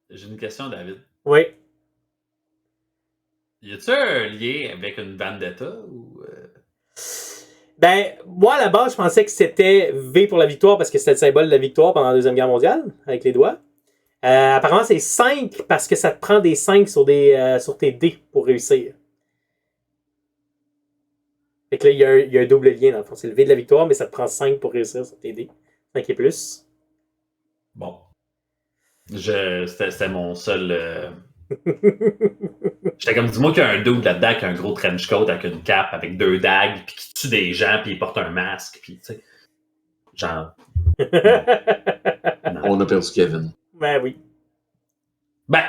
J'ai une question, David. Oui. Y a-t-il un lien avec une vendetta ou... Ben, moi, à la base, je pensais que c'était V pour la victoire parce que c'était le symbole de la victoire pendant la Deuxième Guerre mondiale, avec les doigts. Apparemment, c'est 5 parce que ça te prend des 5 sur tes dés pour réussir. Fait que là, il y a un double lien dans le fond. C'est le V de la victoire, mais ça te prend 5 pour réussir sur tes dés. 5 et plus. Bon. C'était mon seul J'étais comme, dis-moi qu'il y a un dude là-dedans qui a un gros trench coat avec une cape, avec 2 dagues, puis qui tue des gens, puis il porte un masque, puis tu sais. Genre. Non. On a perdu Kevin. Ben oui. Ben,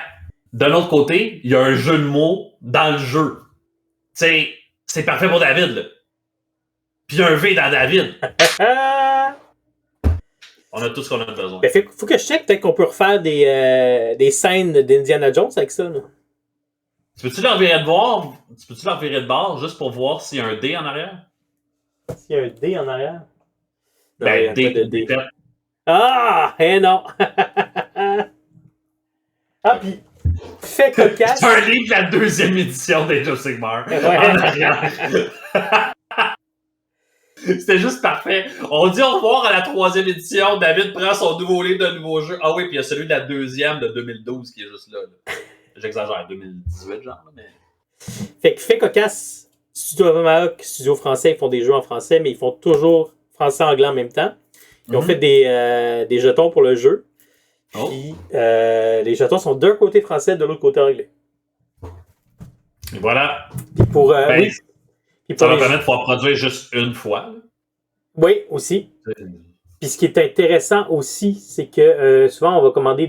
d'un autre côté, il y a un jeu de mots dans le jeu. Tu sais, c'est parfait pour David, là. Puis il y a un V dans David. On a tout ce qu'on a besoin. Ben, faut que je check, peut-être qu'on peut refaire des scènes d'Indiana Jones avec ça. Là. Tu peux-tu l'envirer de bord? Tu peux-tu l'envirer de bord juste pour voir s'il y a un D en arrière? S'il y a un D en arrière? Non, Ben, il y a D, pas de D. D. Ah! Eh non! Ah, puis, fait cocasse. C'est un livre de la 2e édition d'Age of Sigmar. Ouais. En arrière. C'était juste parfait. On dit au revoir à la 3e édition. David prend son nouveau livre de nouveau jeu. Ah oui, puis il y a celui de la 2e de 2012 qui est juste là. J'exagère, 2018 genre. Mais... Fait que fait cocasse, Studio Avamahawk, studio français, ils font des jeux en français, mais ils font toujours français-anglais en même temps. Ils ont fait des jetons pour le jeu. Oh. Puis les jetons sont d'un côté français, de l'autre côté anglais. Et voilà. Puis pour, Ben, oui. Puis ça pour va les permettre de pouvoir produire juste une fois. Là. Oui, aussi. Puis ce qui est intéressant aussi, c'est que souvent on va commander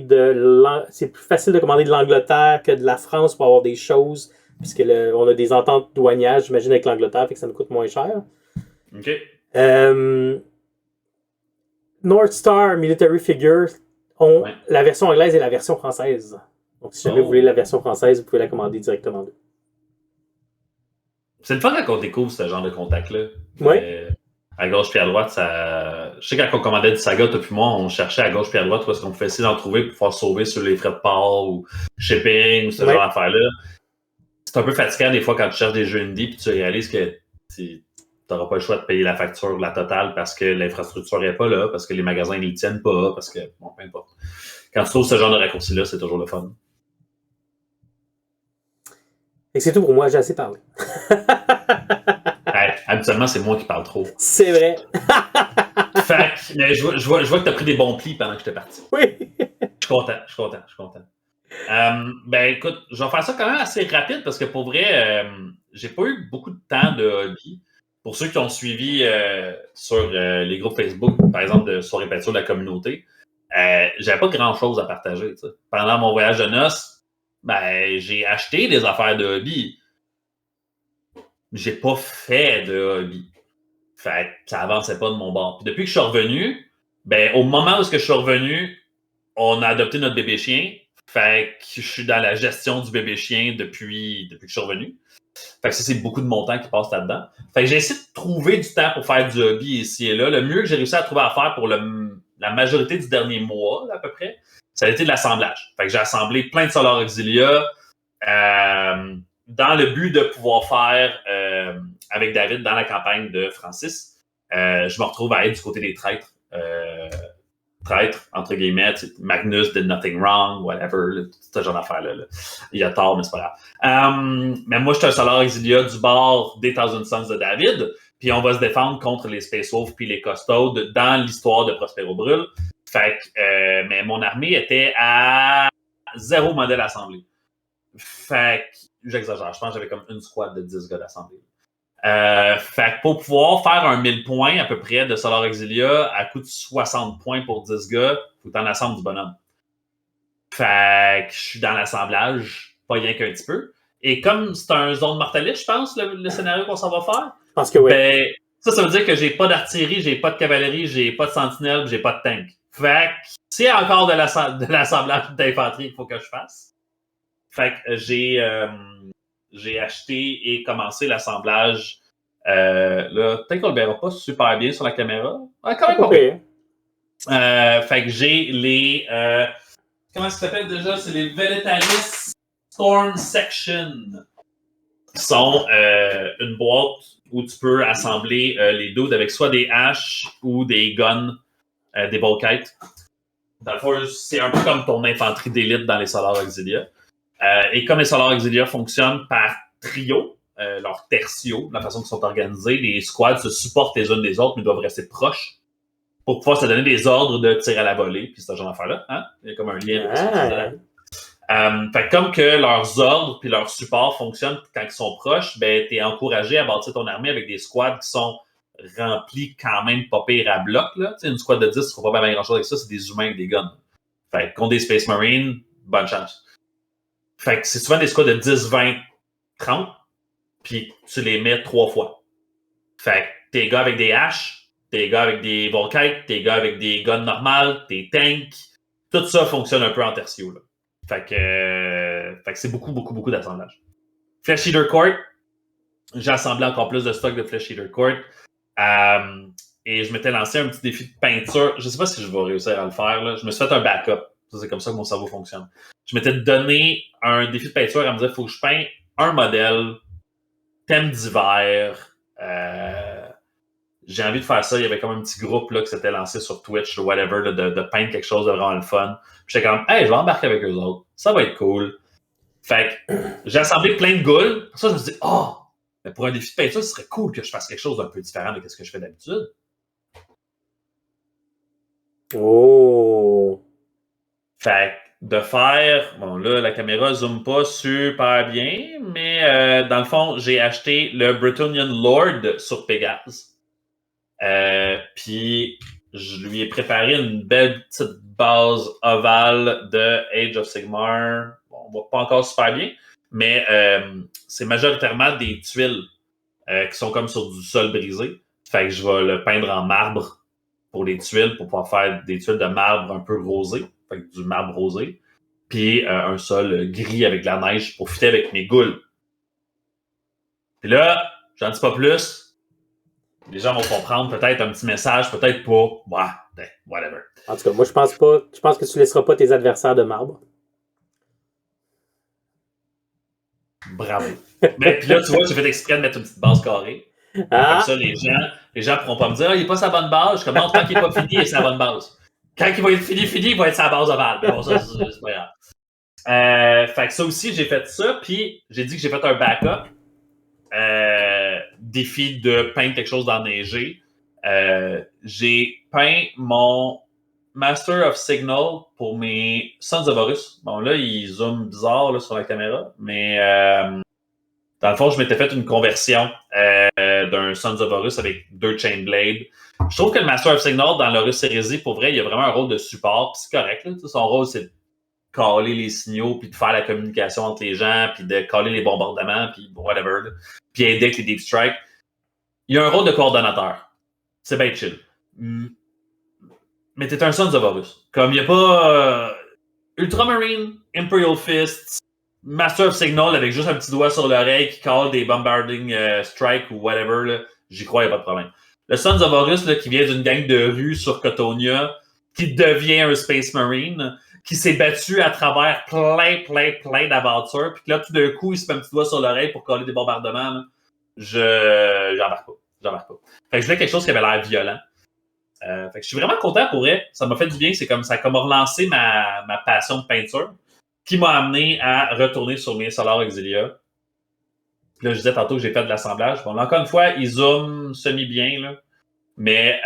c'est plus facile de commander de l'Angleterre que de la France pour avoir des choses, puisque on a des ententes douanières, j'imagine, avec l'Angleterre, fait que ça nous coûte moins cher. OK. North Star Military Figure ont la version anglaise et la version française. Donc si jamais vous voulez la version française, vous pouvez la commander directement d'eux. C'est le fun quand on découvre ce genre de contact-là. Oui. À gauche puis à droite, ça. Je sais quand on commandait du Saga, toi puis moi, on cherchait à gauche puis à droite parce qu'on pouvait essayer d'en trouver pour pouvoir sauver sur les frais de port ou shipping ou ce genre d'affaires-là. C'est un peu fatigant des fois quand tu cherches des jeux indie puis tu réalises que tu n'auras pas le choix de payer la facture, la totale, parce que l'infrastructure n'est pas là, parce que les magasins ne les tiennent pas, parce que, bon, peu importe. Quand tu trouves ce genre de raccourci-là, c'est toujours le fun. Et c'est tout pour moi, j'ai assez parlé. Habituellement, c'est moi qui parle trop. C'est vrai. Fait que, je vois que tu as pris des bons plis pendant que j'étais parti. Oui. Je suis content. Ben écoute, je vais faire ça quand même assez rapide parce que pour vrai, j'ai pas eu beaucoup de temps de hobby. Pour ceux qui ont suivi sur les groupes Facebook, par exemple, de Soirée Peinture de la communauté, j'avais pas grand-chose à partager. T'sais. Pendant mon voyage de noces, ben, j'ai acheté des affaires de hobby. J'ai pas fait de hobby. Fait que ça avançait pas de mon bord. Puis depuis que je suis revenu, ben, au moment où je suis revenu, on a adopté notre bébé chien. Fait que je suis dans la gestion du bébé chien depuis que je suis revenu. Fait que ça, c'est beaucoup de mon temps qui passe là-dedans. Fait que j'ai essayé de trouver du temps pour faire du hobby ici et là. Le mieux que j'ai réussi à trouver à faire pour la majorité du dernier mois, là, à peu près, ça a été de l'assemblage. Fait que j'ai assemblé plein de Solar Auxilia dans le but de pouvoir faire avec David dans la campagne de Francis. Je me retrouve à être du côté des traîtres. Traître, entre guillemets, Magnus did nothing wrong, whatever, tout ce genre d'affaires-là. Là. Il a tort, mais c'est pas grave. Mais moi, je suis un Solar Auxilia du bord des Thousand Sons de David, puis on va se défendre contre les Space Wolves puis les Custodians dans l'histoire de Prospero Brûle. Fait que, mais mon armée était à 0 modèle assemblé. Fait que, j'exagère, je pense que j'avais comme une squad de 10 gars d'assemblée. Fait que pour pouvoir faire un 1000 points à peu près de Solar Auxilia à coût de 60 points pour 10 gars, faut que t'en assembles du bonhomme. Fait que je suis dans l'assemblage, pas rien qu'un petit peu. Et comme c'est un zone mortaliste, je pense, le scénario qu'on s'en va faire, Je pense que oui. Ben, ça veut dire que j'ai pas d'artillerie, j'ai pas de cavalerie, j'ai pas de sentinelle, j'ai pas de tank. Fait que c'est encore de l'assemblage d'infanterie qu'il faut que je fasse. Fait que j'ai acheté et commencé l'assemblage. Là, peut-être qu'on le verra pas super bien sur la caméra. Ouais, quand même pas bien. Fait que j'ai les... comment ça s'appelle déjà? C'est les Veletalis Storm Section. Qui sont une boîte où tu peux assembler les dudes avec soit des haches ou des guns, des bolkheads. Dans le fond, c'est un peu comme ton infanterie d'élite dans les Solar Auxilia. Et comme les Solar Auxilia fonctionnent par trio, leur tertio, la façon qu'ils sont organisés, les squads se supportent les unes des autres, mais doivent rester proches pour pouvoir se donner des ordres de tir à la volée, puis ce genre d'affaire-là. Hein? Il y a comme un lien avec ça. Fait que comme que leurs ordres puis leur support fonctionnent quand ils sont proches, ben, t'es encouragé à bâtir ton armée avec des squads qui sont remplis quand même pas pire à bloc. Là. Une squad de 10, tu ne feras pas bien grand-chose avec ça, c'est des humains avec des guns. Fait que contre des Space Marines, bonne chance. Fait que c'est souvent des squads de 10, 20, 30, puis tu les mets 3 fois. Fait que tes gars avec des haches, tes gars avec des Volkites, tes gars avec des guns normales, tes tanks, tout ça fonctionne un peu en tertio. Là. Fait que c'est beaucoup d'assemblage. Flesh Eater Court, j'ai assemblé encore plus de stock de Flesh Eater Court. Et je m'étais lancé un petit défi de peinture. Je ne sais pas si je vais réussir à le faire. Là. Je me suis fait un backup. C'est comme ça que mon cerveau fonctionne. Je m'étais donné un défi de peinture à me dire il faut que je peigne un modèle, thème d'hiver. J'ai envie de faire ça. Il y avait comme un petit groupe là, qui s'était lancé sur Twitch ou whatever, là, de peindre quelque chose de vraiment le fun. J'étais comme, hey, je vais embarquer avec eux autres. Ça va être cool. Fait que j'ai assemblé plein de goules. Pour ça, je me suis dit, mais pour un défi de peinture, ce serait cool que je fasse quelque chose d'un peu différent de ce que je fais d'habitude. Oh! Fait que de faire, bon là, la caméra zoome pas super bien, mais dans le fond, j'ai acheté le Bretonnian Lord sur Pégase. Puis je lui ai préparé une belle petite base ovale de Age of Sigmar. Bon, on voit pas encore super bien, mais c'est majoritairement des tuiles qui sont comme sur du sol brisé. Fait que je vais le peindre en marbre pour les tuiles, pour pouvoir faire des tuiles de marbre un peu rosé. Fait que du marbre rosé. Puis un sol gris avec de la neige pour fitter avec mes goules. Puis là, j'en dis pas plus. Les gens vont comprendre peut-être un petit message, peut-être pas. Whatever. En tout cas, moi, je pense que tu laisseras pas tes adversaires de marbre. Bravo. Mais puis là, tu vois, j'ai fait exprès de mettre une petite base carrée. Comme ça, les gens pourront pas me dire il n'est pas sa bonne base. Je commence tant qu'il n'est pas fini, il est sa bonne base. Quand il va être fini, il va être sa base ovale. Bon, ça, c'est pas grave. Fait que ça aussi, j'ai fait ça, puis j'ai dit que j'ai fait un backup. Défi de peindre quelque chose d'enneigé. J'ai peint mon Master of Signal pour mes Sons of Horus. Bon, là, il zoome bizarre là, sur la caméra, mais dans le fond, je m'étais fait une conversion d'un Sons of Horus avec 2 Chainblade. Je trouve que le Master of Signal dans l'Horus Heresy, pour vrai, il a vraiment un rôle de support, puis c'est correct. Là, son rôle, c'est de caler les signaux, puis de faire la communication entre les gens, puis de caler les bombardements, puis whatever, là. Puis aider avec les deep strikes. Il a un rôle de coordonnateur. C'est bien chill. Mais t'es un Sons of Horus. Comme il n'y a pas Ultramarine, Imperial Fist, Master of Signal avec juste un petit doigt sur l'oreille qui call des bombarding strikes ou whatever, là, j'y crois, il n'y a pas de problème. Le Sons of Horus, là, qui vient d'une gang de rue sur Cotonia, qui devient un Space Marine, qui s'est battu à travers plein d'aventures, puis que là, tout d'un coup, il se met un petit doigt sur l'oreille pour coller des bombardements. Là. J'embarque pas. Fait que je voulais quelque chose qui avait l'air violent. Fait que je suis vraiment content pour elle. Ça m'a fait du bien. C'est comme ça comme relancé ma passion de peinture, qui m'a amené à retourner sur mes Solar Auxilia. Puis là, je disais tantôt que j'ai fait de l'assemblage. Bon, là, encore une fois, ils zooment semi-bien, là. Mais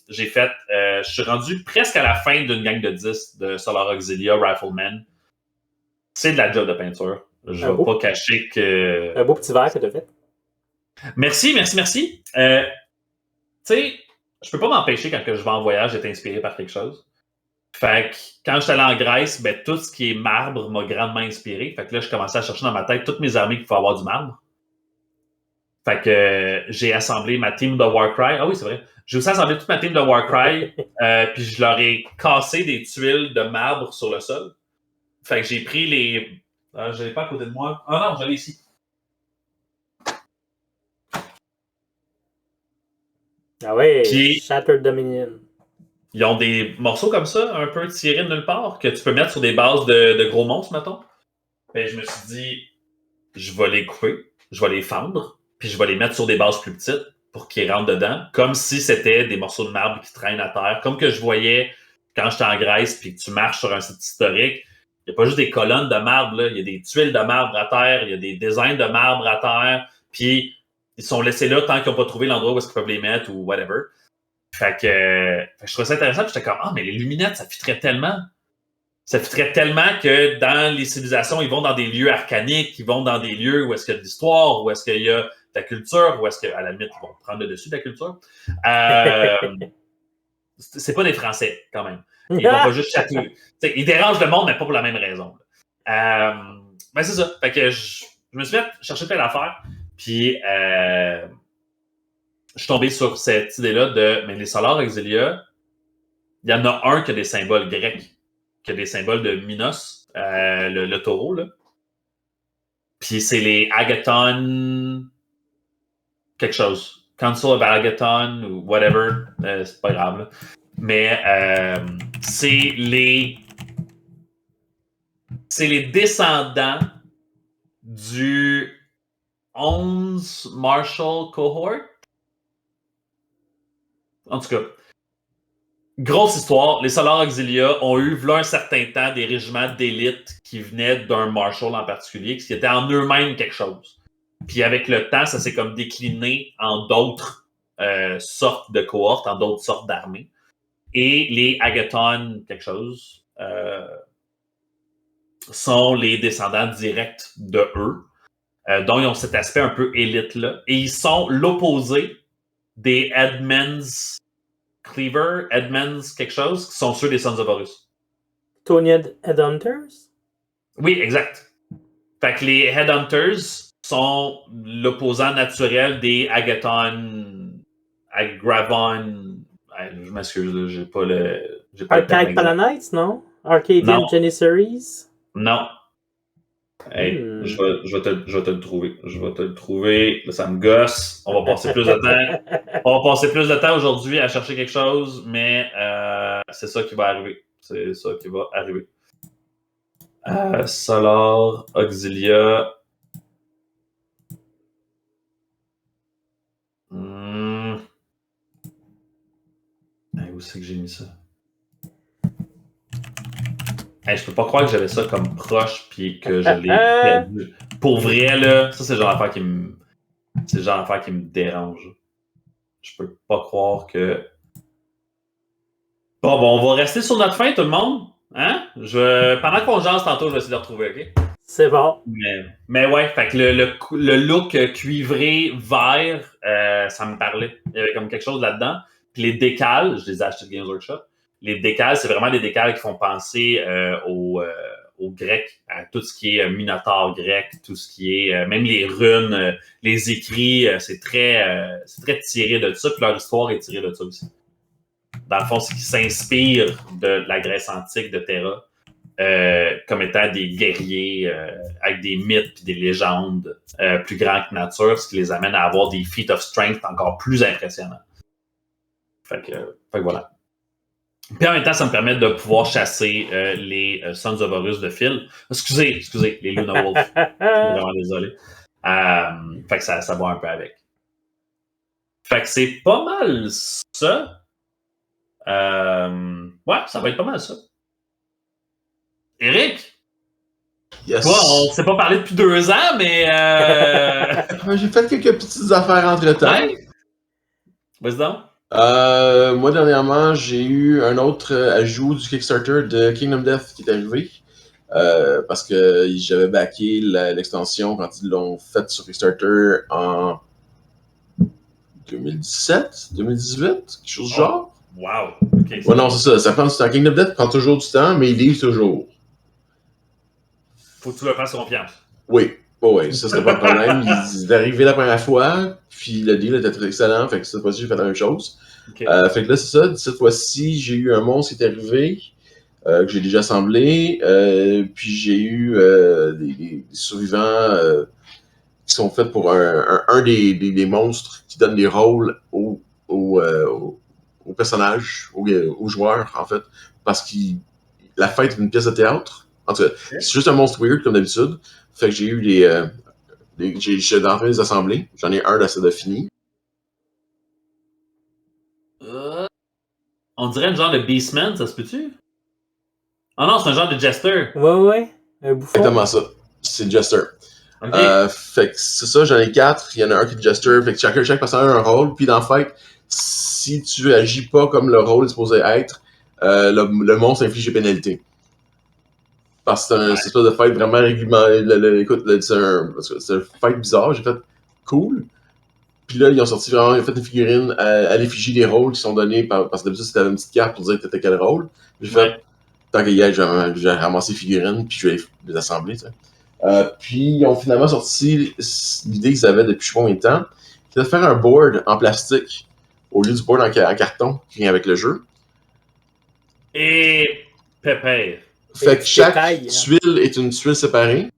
j'ai fait... je suis rendu presque à la fin d'une gang de 10 de Solar Auxilia Rifleman. C'est de la job de peinture. Je ne vais pas cacher que... Un beau petit verre que tu as fait. Merci. Tu sais, je peux pas m'empêcher quand je vais en voyage d'être inspiré par quelque chose. Fait que quand je suis allé en Grèce, ben, tout ce qui est marbre m'a grandement inspiré. Fait que là, je commençais à chercher dans ma tête toutes mes armées qu'il faut avoir du marbre. Fait que j'ai assemblé ma team de Warcry. Ah oui, c'est vrai. J'ai aussi assemblé toute ma team de Warcry. Puis je leur ai cassé des tuiles de marbre sur le sol. Fait que j'ai pris les... je l'ai pas à côté de moi. Ah non, je l'ai ici. Ah ouais, Puis, Shattered Dominion. Ils ont des morceaux comme ça, un peu tirés de nulle part, que tu peux mettre sur des bases de gros monstres, mettons. Ben, je me suis dit, je vais les couper, je vais les fendre, puis je vais les mettre sur des bases plus petites pour qu'ils rentrent dedans, comme si c'était des morceaux de marbre qui traînent à terre, comme que je voyais quand j'étais en Grèce puis que tu marches sur un site historique. Il n'y a pas juste des colonnes de marbre, là. Il y a des tuiles de marbre à terre, il y a des designs de marbre à terre, puis ils sont laissés là tant qu'ils n'ont pas trouvé l'endroit où est-ce qu'ils peuvent les mettre ou whatever. Fait que je trouvais ça intéressant, puis j'étais comme, mais les luminettes, ça fitterait tellement. ça fitterait tellement que dans les civilisations, ils vont dans des lieux arcaniques, ils vont dans des lieux où est-ce qu'il y a de l'histoire, où est-ce qu'il y a de la culture, où est-ce qu'à la limite, ils vont prendre le dessus de la culture. C'est pas des Français, quand même. Ils vont pas juste chatouiller. Ils dérangent le monde, mais pas pour la même raison. Ben c'est ça. Fait que je me suis fait chercher plein d'affaires, puis je suis tombé sur cette idée-là de mais les Solar Auxilia, il y en a un qui a des symboles grecs, qui a des symboles de Minos, le taureau, là. Puis c'est les Agathon quelque chose. Council of Agathon ou whatever, c'est pas grave, là. Mais c'est les descendants du 11 Marshall Cohort. En tout cas, grosse histoire. Les Solar Auxilia ont eu, v'là un certain temps, des régiments d'élite qui venaient d'un Marshall en particulier, qui étaient en eux-mêmes quelque chose. Puis avec le temps, ça s'est comme décliné en d'autres sortes de cohortes, en d'autres sortes d'armées. Et les Agathon quelque chose sont les descendants directs de eux, dont ils ont cet aspect un peu élite-là. Et ils sont l'opposé des Edmonds Cleaver, Edmonds quelque chose, qui sont ceux des Sons of Horus. Tony Headhunters? Oui, exact. Fait que les Headhunters sont l'opposant naturel des Agathon, Agravon. Je m'excuse, j'ai pas le. Arcade Palanites, non? Arcadian Janissaries? Non. Hey, je vais te le trouver. Je vais te le trouver. Là, ça me gosse. On va passer plus de temps. On va passer plus de temps aujourd'hui à chercher quelque chose, mais c'est ça qui va arriver. C'est ça qui va arriver. Solar Auxilia. Où c'est que j'ai mis ça? Hey, je peux pas croire que j'avais ça comme proche puis que je l'ai perdu. Pour vrai, là, ça c'est le genre d'affaire qui me. C'est le genre d'affaire qui me dérange. Je peux pas croire que. Bon, on va rester sur notre fin, tout le monde. Hein? Pendant qu'on jase tantôt, je vais essayer de le retrouver, OK? C'est bon. Mais ouais, fait que le look cuivré vert, ça me parlait. Il y avait comme quelque chose là-dedans. Puis les décals, je les ai achetés de Games Workshop. Les décals, c'est vraiment des décals qui font penser aux Grecs, à tout ce qui est Minotaure grec, tout ce qui est même les runes, les écrits, c'est très tiré de ça. Puis leur histoire est tirée de ça aussi. Dans le fond, c'est qu'ils s'inspirent de la Grèce antique, de Terra, comme étant des guerriers avec des mythes et des légendes plus grands que nature, ce qui les amène à avoir des feats of strength encore plus impressionnants. Fait que voilà. Puis en même temps, ça me permet de pouvoir chasser les Sons of Horus de Phil. Excusez, les Luna Wolf. Je suis vraiment désolé. Fait que ça va un peu avec. Fait que c'est pas mal ça. Ouais, ça va être pas mal ça. Eric? Yes. Toi, on ne s'est pas parlé depuis 2 ans, mais... J'ai fait quelques petites affaires entre-temps. Ouais. Vas-y donc. Moi, dernièrement, j'ai eu un autre ajout du Kickstarter de Kingdom Death qui est arrivé. Parce que j'avais backé l'extension quand ils l'ont faite sur Kickstarter en 2017, 2018, quelque chose du genre. Wow. Okay, ouais, non, c'est ça. Ça prend du temps. Kingdom Death prend toujours du temps, mais il livre toujours. Faut que tu le fasses confiance. Oui. Oh, oui, ça, c'était pas le problème. Il est arrivé la première fois, puis le deal était très excellent. Fait que cette fois-ci, j'ai fait la même chose. Okay. Fait que là, c'est ça. Cette fois-ci, j'ai eu un monstre qui est arrivé, que j'ai déjà assemblé. Puis j'ai eu des survivants qui sont faits pour un des monstres qui donnent des rôles aux personnages, aux joueurs, en fait. Parce que la fête est une pièce de théâtre. En tout cas, c'est juste un monstre weird, comme d'habitude. Fait que j'ai eu j'ai en train de les assembler. J'en ai un d'assez de fini. On dirait un genre de Beastman, ça se peut-tu? Ah non, c'est un genre de Jester. Ouais. Un bouffon. Exactement ça. C'est Jester. Okay. Fait que c'est ça, j'en ai 4. Il y en a un qui est Jester. Fait que chaque personnage a un rôle. Puis dans le fait, si tu agis pas comme le rôle est supposé être, le monstre inflige des pénalités. Parce que c'est un espèce de fight vraiment régulièrement. Écoute, c'est un fight bizarre. J'ai fait cool. Puis là, ils ont fait une figurine à l'effigie des rôles qui sont donnés parce que d'habitude, c'était une petite carte pour dire t'étais quel rôle. J'ai fait, tant qu'il y a, j'ai ramassé les figurines, puis je vais les assembler. Puis ils ont finalement sorti l'idée qu'ils avaient depuis je sais pas combien de temps, c'était de faire un board en plastique au lieu du board en carton qui vient avec le jeu. Et pépère. Fait que chaque tuile est une tuile séparée.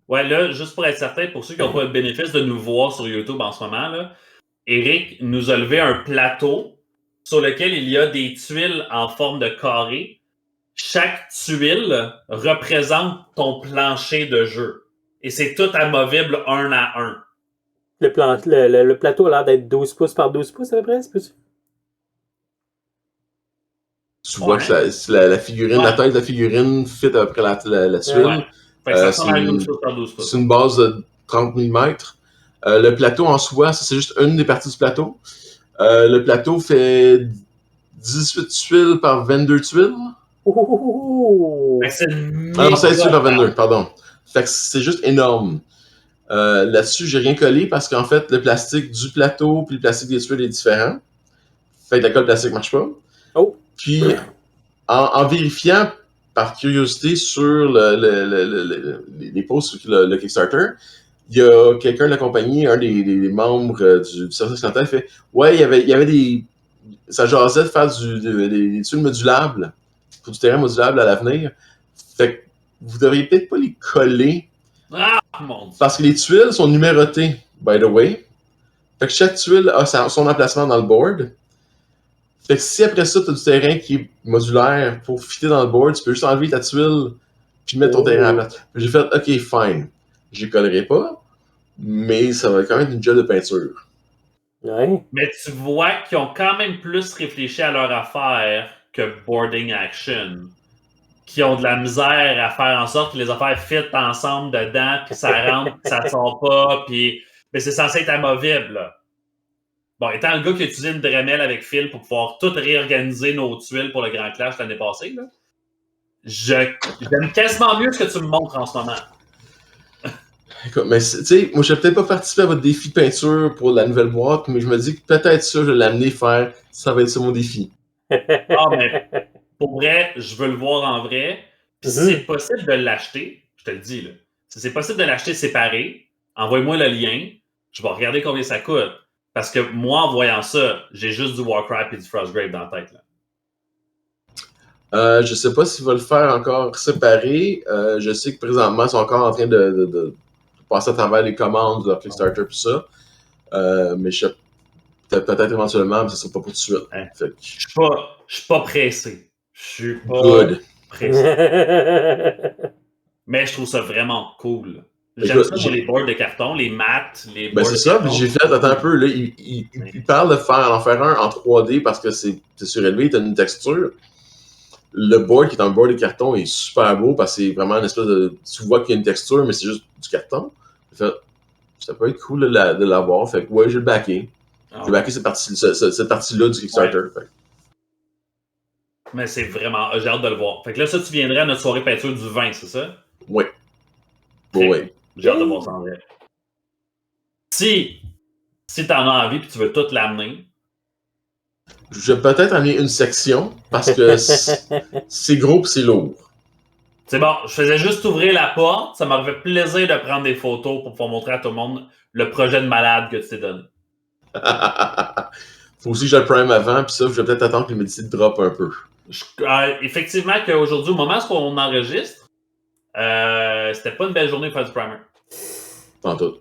Ouais, là, juste pour être certain, pour ceux qui n'ont pas le bénéfice de nous voir sur YouTube en ce moment, là, Eric nous a levé un plateau sur lequel il y a des tuiles en forme de carré. Chaque tuile représente ton plancher de jeu. Et c'est tout amovible 1 à 1. Le plateau a l'air d'être 12 pouces par 12 pouces à peu près, c'est possible? Tu vois que la figurine, la taille de la figurine fit à peu près la tuile. Ouais. Fait que ça ressemble à 12 pouces par 12 pouces. C'est une base de 30 mm. Le plateau en soi, ça c'est juste une des parties du plateau. Le plateau fait 18 tuiles par 22 tuiles. Non, 16 tuiles par 22, pardon. Fait que c'est juste énorme. Là-dessus, j'ai rien collé parce qu'en fait, le plastique du plateau puis le plastique des tuiles est différent. Fait que la colle plastique marche pas. Oh. Puis, en vérifiant par curiosité sur les posts sur le Kickstarter, il y a quelqu'un de la compagnie, un des membres du service clientèle, fait ouais, il y avait des. Ça jasait de faire des tuiles modulables, pour du terrain modulable à l'avenir. Fait que vous devriez peut-être pas les coller. Ah, mon Dieu. Parce que les tuiles sont numérotées, by the way. Fait que chaque tuile a son emplacement dans le board. Fait que si après ça, tu as du terrain qui est modulaire pour fitter dans le board, tu peux juste enlever ta tuile puis mettre ton terrain à la place. J'ai fait, OK, fine. Je les collerai pas, mais ça va quand même être une job de peinture. Ouais. Mais tu vois qu'ils ont quand même plus réfléchi à leur affaire que Boarding Action. Qui ont de la misère à faire en sorte que les affaires fit ensemble dedans, puis ça rentre, puis ça sort pas, puis... Mais c'est censé être amovible, là. Bon, étant le gars qui a utilisé une Dremel avec Phil pour pouvoir tout réorganiser nos tuiles pour le Grand Clash l'année passée, là, j'aime quasiment mieux ce que tu me montres en ce moment. Écoute, mais tu sais, moi je vais peut-être pas participer à votre défi de peinture pour la nouvelle boîte, mais je me dis que peut-être ça, je vais l'amener faire, ça va être ça mon défi. Ah, mais pour vrai, je veux le voir en vrai. Puis si c'est possible de l'acheter, je te le dis, là, si c'est possible de l'acheter séparé, envoie-moi le lien, je vais regarder combien ça coûte. Parce que moi, en voyant ça, j'ai juste du Warcraft et du Frostgrave dans la tête. Là. Je sais pas s'il va le faire encore séparé. Je sais que présentement, ils sont encore en train de passer à travers les commandes de leur Kickstarter et tout ça. Mais peut-être éventuellement, mais ce sera pas pour tout de suite. Hein? Je suis pas pressé. Je suis pas pressé. Mais je trouve ça vraiment cool. J'aime ça pour les boards de carton, les mattes, les boards c'est ça, j'ai fait, attends un peu, là, il parle d'en faire un en 3D parce que c'est surélevé, t'as une texture. Le board qui est un board de carton est super beau parce que c'est vraiment une espèce de... Tu vois qu'il y a une texture, mais c'est juste du carton. Fait, ça peut être cool de l'avoir, fait que ouais, j'ai le backé. J'ai backé cette partie-là du Kickstarter. Ouais. Mais c'est vraiment... J'ai hâte de le voir. Fait que là, ça, tu viendrais à notre soirée peinture du 20, c'est ça? Oui. Bon, oui. J'ai hâte de voir ça en vrai. Si t'en as envie et tu veux tout l'amener... Je vais peut-être amener une section parce que c'est gros et c'est lourd. C'est bon, je faisais juste ouvrir la porte. Ça m'a fait plaisir de prendre des photos pour pouvoir montrer à tout le monde le projet de malade que tu t'es donné. Faut aussi que je le prime avant, puis ça, je vais peut-être attendre que l'humidité drop un peu. Effectivement, qu'aujourd'hui, au moment où on enregistre, c'était pas une belle journée pour faire du primer. Pas tout.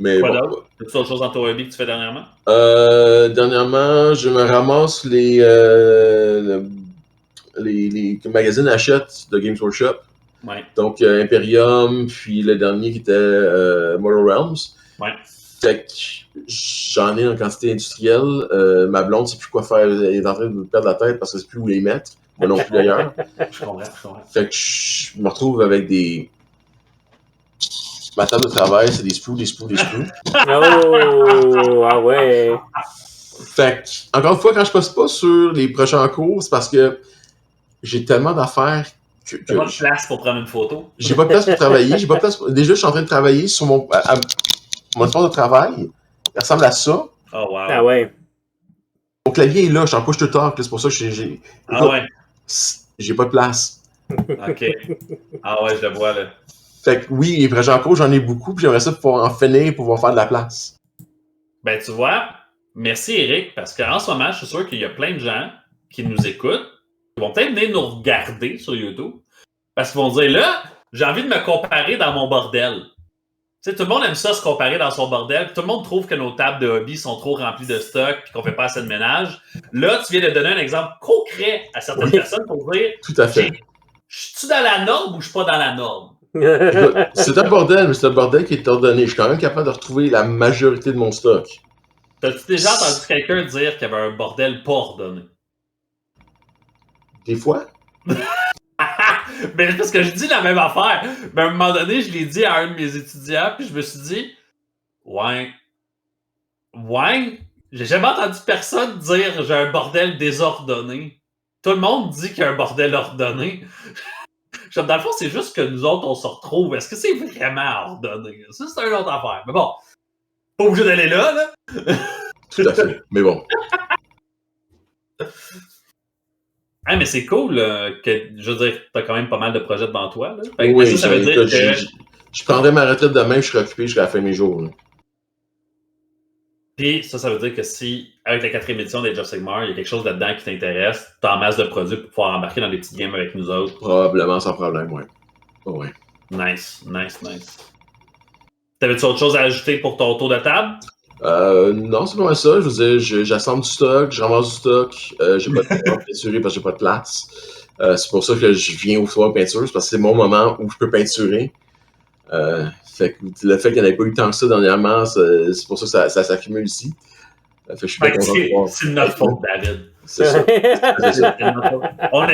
Mais quoi bon. d'autre? As-tu autre chose dans ton hobby que tu fais dernièrement? Dernièrement, je me ramasse les magazines achètent de Games Workshop. Ouais. Donc Imperium, puis le dernier qui était Mortal Realms. Ouais. Fait que j'en ai en quantité industrielle. Ma blonde ne sait plus quoi faire. Elle est en train de me perdre la tête parce qu'elle ne sait plus où les mettre. Moi non plus d'ailleurs. Je comprends. Fait que je me retrouve avec des... Ma table de travail, c'est des sprues. Oh, ah ouais. Fait que, encore une fois, quand je passe pas sur les prochains cours, c'est parce que j'ai tellement d'affaires T'as pas de place pour prendre une photo? J'ai pas de place pour travailler. Déjà, je suis en train de travailler sur mon espace de travail. Il ressemble à ça. Oh, wow. Ah ouais. Mon clavier est là, je suis en push to talk. C'est pour ça que Ah ouais. j'ai pas de place. OK. Ah ouais, je le vois, là. Fait que oui, les projets en cours, j'en ai beaucoup, puis j'aimerais ça pouvoir en finir pour pouvoir faire de la place. Ben, tu vois, merci Eric, parce qu'en ce moment, je suis sûr qu'il y a plein de gens qui nous écoutent, qui vont peut-être venir nous regarder sur YouTube, parce qu'ils vont dire, là, j'ai envie de me comparer dans mon bordel. Tu sais, tout le monde aime ça, se comparer dans son bordel, puis tout le monde trouve que nos tables de hobby sont trop remplies de stock, puis qu'on fait pas assez de ménage. Là, tu viens de donner un exemple concret à certaines personnes pour dire, Tout à fait. je suis-tu dans la norme ou je suis pas dans la norme? C'est un bordel, mais c'est un bordel qui est ordonné. Je suis quand même capable de retrouver la majorité de mon stock. T'as-tu déjà entendu quelqu'un dire qu'il y avait un bordel pas ordonné? Des fois? Mais parce que je dis la même affaire. Mais à un moment donné, je l'ai dit à un de mes étudiants, puis je me suis dit, ouais, j'ai jamais entendu personne dire j'ai un bordel désordonné. Tout le monde dit qu'il y a un bordel ordonné. Dans le fond, c'est juste que nous autres, on se retrouve. Est-ce que c'est vraiment ordonné? Ça, c'est une autre affaire. Mais bon, pas obligé d'aller là. Tout à fait. Mais bon. Ah, mais c'est cool que, je veux dire, t'as quand même pas mal de projets devant toi. Là. Fait que Oui, ça veut dire que... je prendrai ma retraite demain, je serai occupé jusqu'à la fin de mes jours. Là. Puis ça veut dire que si, avec la 4e édition d'Age of Sigmar, il y a quelque chose là-dedans qui t'intéresse, t'as en masse de produits pour pouvoir embarquer dans des petites games avec nous autres. Probablement, sans problème, ouais. Oh, ouais. Nice. T'avais-tu autre chose à ajouter pour ton tour de table? Non, c'est pas mal ça. Je veux dire, j'assemble du stock, je ramasse du stock, j'ai pas de temps pour peinturer parce que j'ai pas de place. C'est pour ça que je viens au soir peinture, c'est parce que c'est mon moment où je peux peinturer. Fait que le fait qu'il n'y en ait pas eu tant que ça dernièrement, c'est pour ça que ça s'accumule ici. Fait que je suis pas content de voir. C'est notre faute, David. C'est ça. On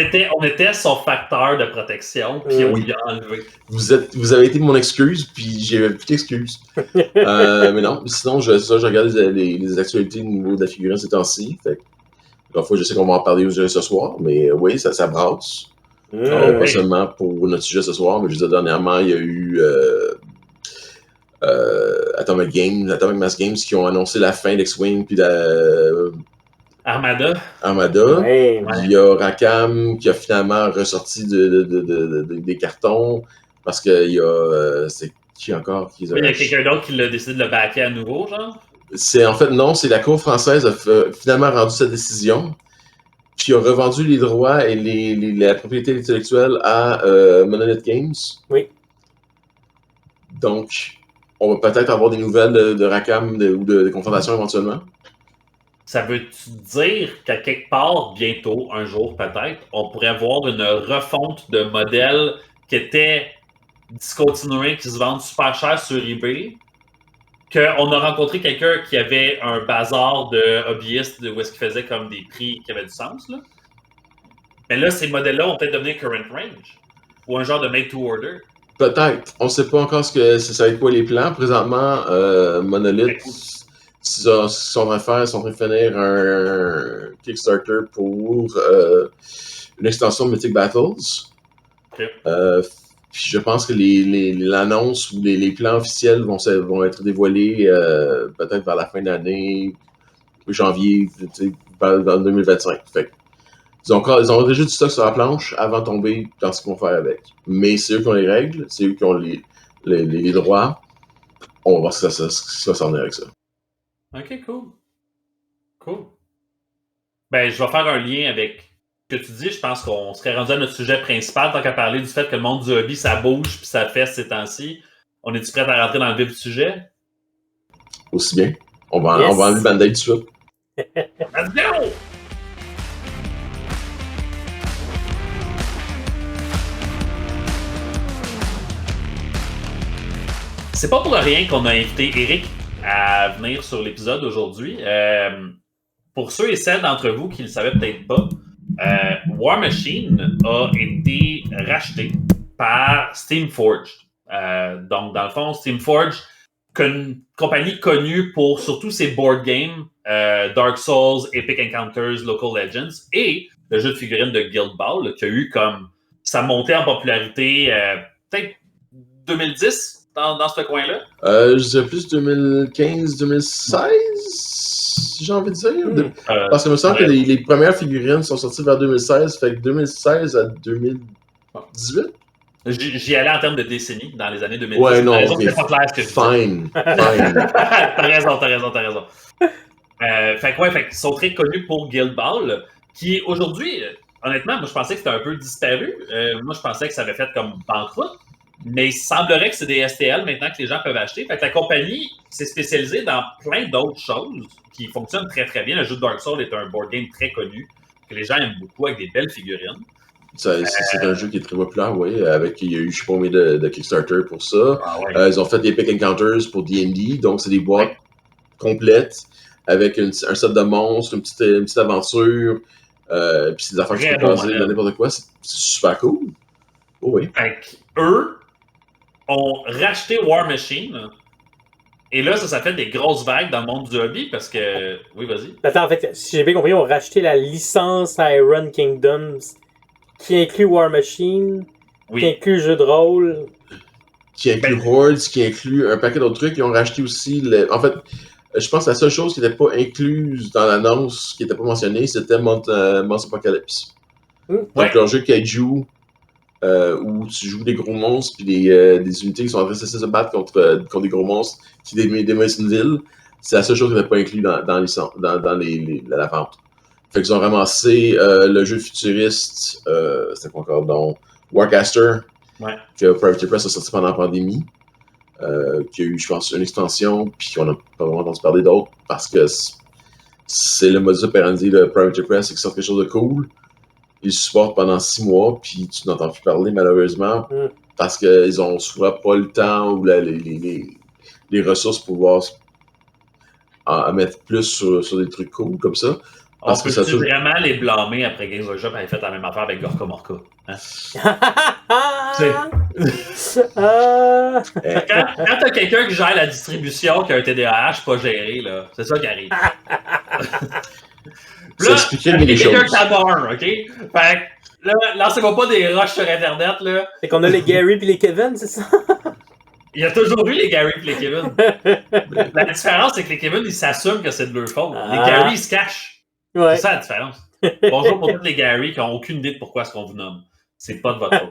était son facteur de protection, puis on l'a enlevé. Vous avez été mon excuse, puis j'ai plus d'excuses. Mais non, sinon, je regarde les actualités au niveau de la figurine ces temps-ci. Fait que, parfois, je sais qu'on va en parler ce soir, mais oui, ça brasse. Pas seulement pour notre sujet ce soir, mais je disais dernièrement, il y a eu Atomic Mass Games qui ont annoncé la fin d'X-Wing puis Armada. Ouais. Il y a Rackham qui a finalement ressorti des cartons parce qu'il y a. C'est qui encore qui Il y a quelqu'un d'autre qui l'a décidé de le backer à nouveau, genre? C'est en fait non, c'est la Cour française a finalement rendu sa décision. Puis a revendu les droits et la propriété intellectuelle à Monolith Games. Oui. Donc, on va peut-être avoir des nouvelles de Rackham ou de confrontation éventuellement. Ça veut-tu dire qu'à quelque part, bientôt, un jour peut-être, on pourrait avoir une refonte de modèles qui étaient discontinués, qui se vendent super cher sur eBay, qu'on a rencontré quelqu'un qui avait un bazar de hobbyistes où est-ce qu'il faisait comme des prix qui avaient du sens, là. Mais là, ces modèles-là vont peut-être devenir current range ou un genre de made-to-order. Peut-être. On ne sait pas encore ça va être quoi les plans. Présentement, Monolith, ce qu'ils sont en train de faire, ils sont en train de finir un Kickstarter pour une extension de Mythic Battles. Okay. Puis je pense que l'annonce ou les plans officiels vont être dévoilés peut-être vers la fin d'année, janvier, dans 2025. Fait que, ils ont déjà du stock sur la planche avant de tomber dans ce qu'ils vont faire avec. Mais c'est eux qui ont les règles, c'est eux qui ont les droits. On va voir ce qui va s'en venir avec ça. Ok, cool. Ben, je vais faire un lien avec ce que tu dis. Je pense qu'on serait rendu à notre sujet principal, tant qu'à parler du fait que le monde du hobby, ça bouge puis ça fesse ces temps-ci. On est-tu prêt à rentrer dans le vif du sujet? Aussi bien. On va enlever le band-aid tout de suite. Let's go! C'est pas pour rien qu'on a invité Eric à venir sur l'épisode aujourd'hui. Pour ceux et celles d'entre vous qui ne le savaient peut-être pas, War Machine a été racheté par Steamforged. Donc, dans le fond, Steamforged, une compagnie connue pour surtout ses board games, Dark Souls, Epic Encounters, Local Legends, et le jeu de figurines de Guild Ball, qui a eu comme sa montée en popularité, peut-être 2010, dans ce coin-là? Je dirais plus 2015-2016, j'ai envie de dire. Parce que il me semble que les premières figurines sont sorties vers 2016, fait que 2016 à 2018. J'y allais en termes de décennies, dans les années 2010. Ouais, non, c'est pas clair ce que je dis. Fine. T'as raison. Fait qu'ils sont très connus pour Guild Ball, qui aujourd'hui, honnêtement, moi je pensais que c'était un peu disparu. Moi je pensais que ça avait fait comme banqueroute. Mais il semblerait que c'est des STL maintenant que les gens peuvent acheter. Fait que la compagnie s'est spécialisée dans plein d'autres choses qui fonctionnent très très bien. Le jeu de Dark Souls est un board game très connu, que les gens aiment beaucoup avec des belles figurines. C'est un jeu qui est très populaire, oui. Il y a eu, je sais pas combien de Kickstarter pour ça. Ah, ouais. Ils ont fait des Epic Encounters pour D&D, donc c'est des boîtes complètes avec un set de monstres, une petite aventure, puis c'est des affaires qui sont basées dans n'importe quoi. C'est super cool. Oh, oui. Fait eux ont racheté War Machine. Et là, ça fait des grosses vagues dans le monde du hobby parce que... Oui, vas-y. Attends, en fait, si j'ai bien compris, ils ont racheté la licence Iron Kingdoms qui inclut War Machine, qui inclut jeu de rôle. Qui inclut Hordes, qui inclut un paquet d'autres trucs. Ils ont racheté aussi... En fait, je pense que la seule chose qui n'était pas incluse dans l'annonce, qui n'était pas mentionnée, c'était Monster Apocalypse. Donc, leur jeu Kaiju, où tu joues des gros monstres puis des unités qui sont en train de se battre contre des gros monstres qui démolissent une ville, c'est la seule chose qui n'était pas inclue dans la vente. Fait qu'ils ont ramassé le jeu futuriste, c'était quoi encore, donc Warcaster, que Private Press a sorti pendant la pandémie, qui a eu, je pense, une extension, puis qu'on n'a pas vraiment entendu parler d'autres, parce que c'est le modus operandi de Private Press, c'est qu'ils sortent quelque chose de cool, ils supportent pendant 6 mois, puis tu n'entends plus parler malheureusement, parce qu'ils ont souvent pas le temps ou les ressources pour pouvoir en mettre plus sur des trucs cool comme ça. Parce que ça vraiment les blâmer après Games Workshop avaient fait la même affaire avec Gorka Morka. Hein? Quand t'as quelqu'un qui gère la distribution qui a un TDAH pas géré, là, c'est ça qui arrive. Ça expliquerait bien les choses. Quelqu'un qui t'adore, OK? Fait que, là, lancez-moi pas des rushs sur Internet, là. C'est qu'on a les Gary pis les Kevin, c'est ça? Il y a toujours eu les Gary et les Kevin. La différence, c'est que les Kevin, ils s'assument que c'est de leur faute. Les Gary, ils se cachent. Ouais. C'est ça la différence. Bonjour pour tous les Gary qui n'ont aucune idée de pourquoi est-ce qu'on vous nomme. C'est pas de votre faute.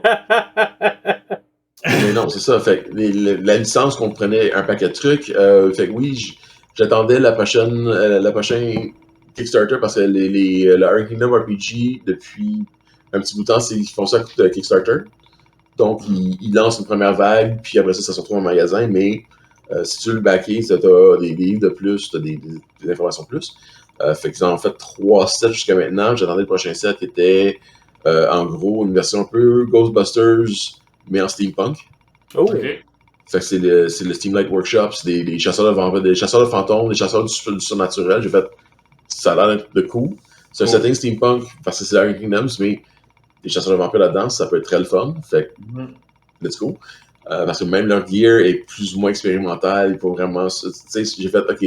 Mais non, c'est ça. Fait la licence comprenait un paquet de trucs. Fait que oui, j'attendais la prochaine Kickstarter parce que le Iron Kingdom RPG, depuis un petit bout de temps, ils font ça à coup de Kickstarter. Donc, ils lancent une première vague, puis après ça se retrouve en magasin. Mais si tu veux le backer, tu as des livres de plus, tu as des informations de plus. Fait qu'ils en ont fait 3 sets jusqu'à maintenant. J'attendais le prochain set qui était en gros une version un peu Ghostbusters, mais en steampunk. Oh. Okay. Fait que c'est le Steamlight Workshop, c'est des chasseurs de fantômes, des chasseurs du surnaturel. J'ai fait, ça a l'air de cool. C'est un setting steampunk parce que c'est Iron Kingdoms, mais des chasseurs de vampires là-dedans, ça peut être très le fun. Fait que, let's go. Parce que même leur gear est plus ou moins expérimental. Il faut vraiment. Tu sais, j'ai fait, OK,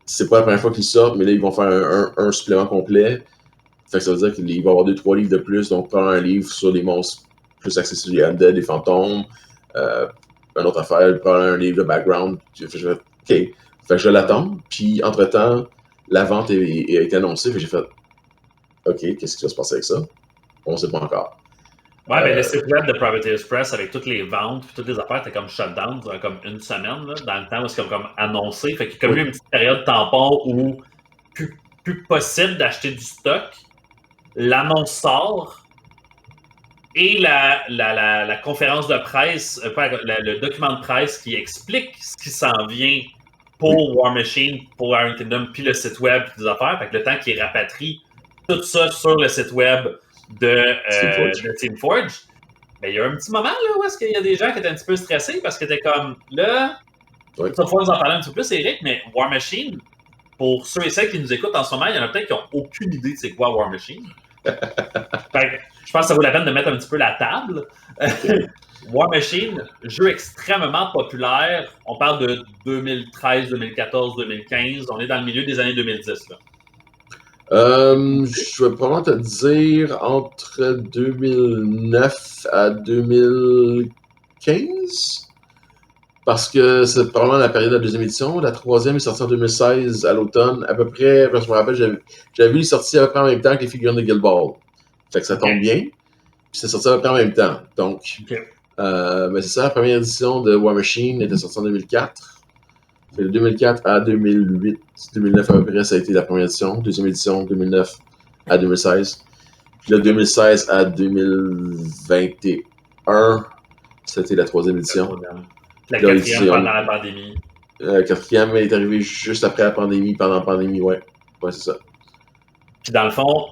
c'est pas la première fois qu'ils sortent, mais là, ils vont faire un supplément complet. Fait que ça veut dire qu'il va y avoir 2-3 livres de plus. Donc, prends un livre sur les monstres plus axés sur les undead, les fantômes. Une autre affaire, prends un livre de background. Fait que j'ai fait, OK. Fait que je l'attends. Puis, entre-temps, la vente a été annoncée. Fait que j'ai fait, OK, qu'est-ce qui va se passer avec ça? On ne sait pas encore. Ouais, mais le site web de Private Express avec toutes les ventes et toutes les affaires, c'était comme shutdown durant comme une semaine, là, dans le temps où c'est comme annoncé. Fait qu'il y a comme eu une petite période tampon où plus possible d'acheter du stock. L'annonce sort et la conférence de presse, le document de presse qui explique ce qui s'en vient pour War Machine, pour Iron Kingdom, puis le site web, puis des affaires. Fait que le temps qu'ils rapatrient tout ça sur le site web de Team Forge, ben, il y a un petit moment là, où est-ce qu'il y a des gens qui étaient un petit peu stressés parce que t'es comme là, tu vas pouvoir nous en parler un petit peu plus, Eric, mais War Machine, pour ceux et celles qui nous écoutent en ce moment, il y en a peut-être qui n'ont aucune idée de c'est quoi War Machine. Fait que, je pense que ça vaut la peine de mettre un petit peu la table. War Machine, jeu extrêmement populaire. On parle de 2013, 2014, 2015. On est dans le milieu des années 2010. Là. Je vais probablement te dire entre 2009 à 2015. Parce que c'est probablement la période de la deuxième édition. La troisième est sortie en 2016 à l'automne. À peu près, parce que je me rappelle, j'avais vu les sorties à peu près en même temps que les figurines de Guild Ball. Fait que ça tombe bien. Puis c'est sorti à peu près en même temps. Donc, mais c'est ça, la première édition de War Machine était sortie en 2004. Fait de 2004 à 2008. 2009 à peu près, ça a été la première édition. Deuxième édition, 2009 à 2016. Puis là, 2016 à 2021, c'était la troisième édition. La quatrième pendant la pandémie. La quatrième est arrivée juste après la pandémie, pendant la pandémie, ouais. Ouais, c'est ça. Puis dans le fond,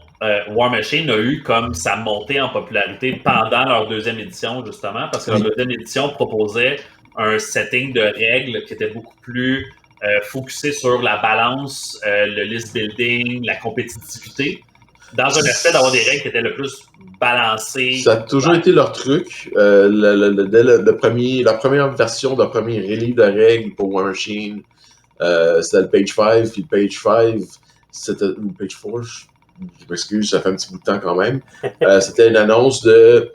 War Machine a eu comme sa montée en popularité pendant leur deuxième édition, justement, parce que leur deuxième édition proposait un setting de règles qui était beaucoup plus focusé sur la balance, le list building, la compétitivité, dans un aspect d'avoir des règles qui étaient le plus balancées. Ça a toujours été leur truc. Dès la première version de la première release de règles pour War Machine, c'était le Page 5, puis le Page 5, c'était le Page 4, je m'excuse, ça fait un petit bout de temps quand même. C'était une annonce de...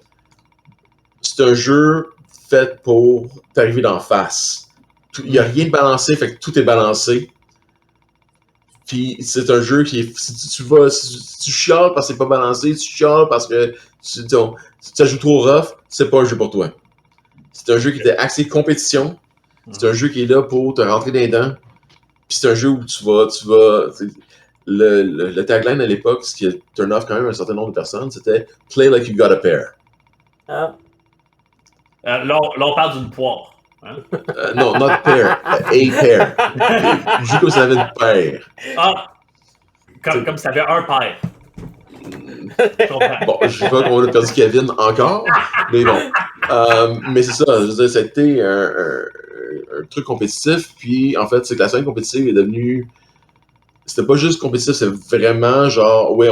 C'est un jeu fait pour t'arriver d'en face. Il n'y a rien de balancé, fait que tout est balancé. Puis c'est un jeu qui est... Si tu chiales parce que c'est pas balancé, tu chiales parce que tu joues trop rough, c'est pas un jeu pour toi. C'est un jeu qui était axé compétition. C'est un jeu qui est là pour te rentrer dans les dents. Puis c'est un jeu où tu vas le tagline à l'époque, ce qui a turn off quand même un certain nombre de personnes, c'était « Play like you got a pair ». Là, on parle d'une poire. Hein? Non, not pair, a pair. Joue comme si t'avais une paire. Ah! Comme si t'avais un père. Bon, je sais pas qu'on a perdu Kevin encore, mais bon. Mais c'est ça, je veux dire, ça a été un truc compétitif, puis en fait, c'est que la scène compétitive est devenue... C'était pas juste compétitif, c'est vraiment genre, ouais,